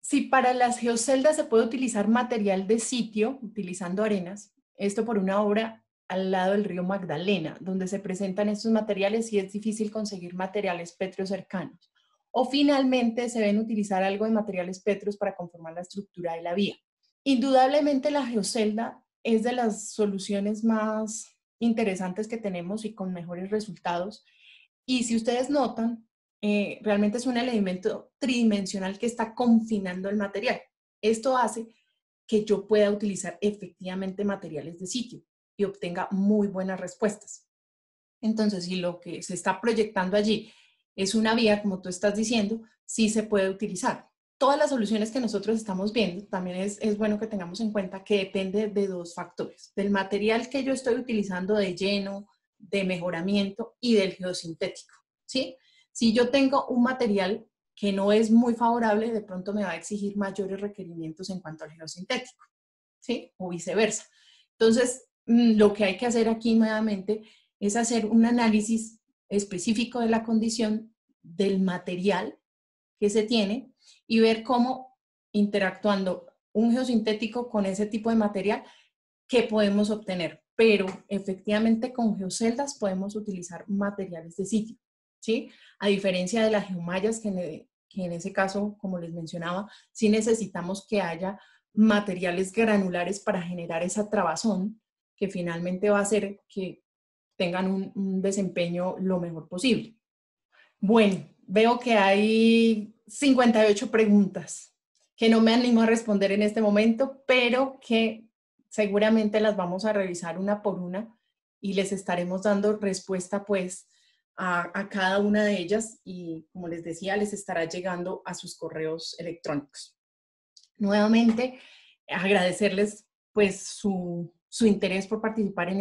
si para las geoceldas se puede utilizar material de sitio, utilizando arenas, esto por una obra al lado del río Magdalena, donde se presentan estos materiales y es difícil conseguir materiales pétreos cercanos. O finalmente se deben utilizar algo de materiales pétreos para conformar la estructura de la vía. Indudablemente la geocelda es de las soluciones más interesantes que tenemos y con mejores resultados. Y si ustedes notan, realmente es un elemento tridimensional que está confinando el material. Esto hace que yo pueda utilizar efectivamente materiales de sitio y obtenga muy buenas respuestas. Entonces, si lo que se está proyectando allí es una vía, como tú estás diciendo, sí se puede utilizar. Todas las soluciones que nosotros estamos viendo, también es bueno que tengamos en cuenta que depende de dos factores, del material que yo estoy utilizando de lleno, de mejoramiento y del geosintético, ¿sí? Si yo tengo un material que no es muy favorable, de pronto me va a exigir mayores requerimientos en cuanto al geosintético, ¿sí? O viceversa. Entonces, lo que hay que hacer aquí nuevamente es hacer un análisis específico de la condición del material que se tiene y ver cómo interactuando un geosintético con ese tipo de material, qué podemos obtener. Pero efectivamente con geoceldas podemos utilizar materiales de sitio, ¿sí? A diferencia de las geomallas que que en ese caso, como les mencionaba, sí necesitamos que haya materiales granulares para generar esa trabazón que finalmente va a hacer que tengan un desempeño lo mejor posible. Bueno, veo que hay 58 preguntas que no me animo a responder en este momento, pero que seguramente las vamos a revisar una por una y les estaremos dando respuesta pues a cada una de ellas y como les decía, les estará llegando a sus correos electrónicos. Nuevamente, agradecerles pues su interés por participar en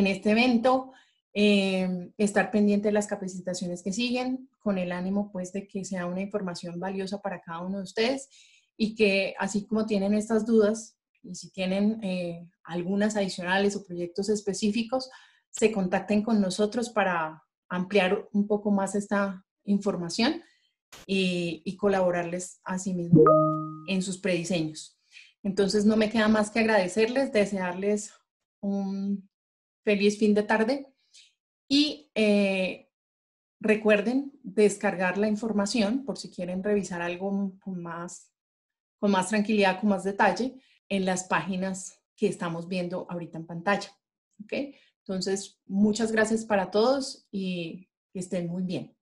este evento, estar pendiente de las capacitaciones que siguen, con el ánimo pues de que sea una información valiosa para cada uno de ustedes y que así como tienen estas dudas y si tienen algunas adicionales o proyectos específicos, se contacten con nosotros para ampliar un poco más esta información y colaborarles a sí mismos en sus prediseños. Entonces no me queda más que agradecerles, desearles un feliz fin de tarde y recuerden descargar la información por si quieren revisar algo con más tranquilidad, con más detalle en las páginas que estamos viendo ahorita en pantalla. ¿Okay? Entonces, muchas gracias para todos y que estén muy bien.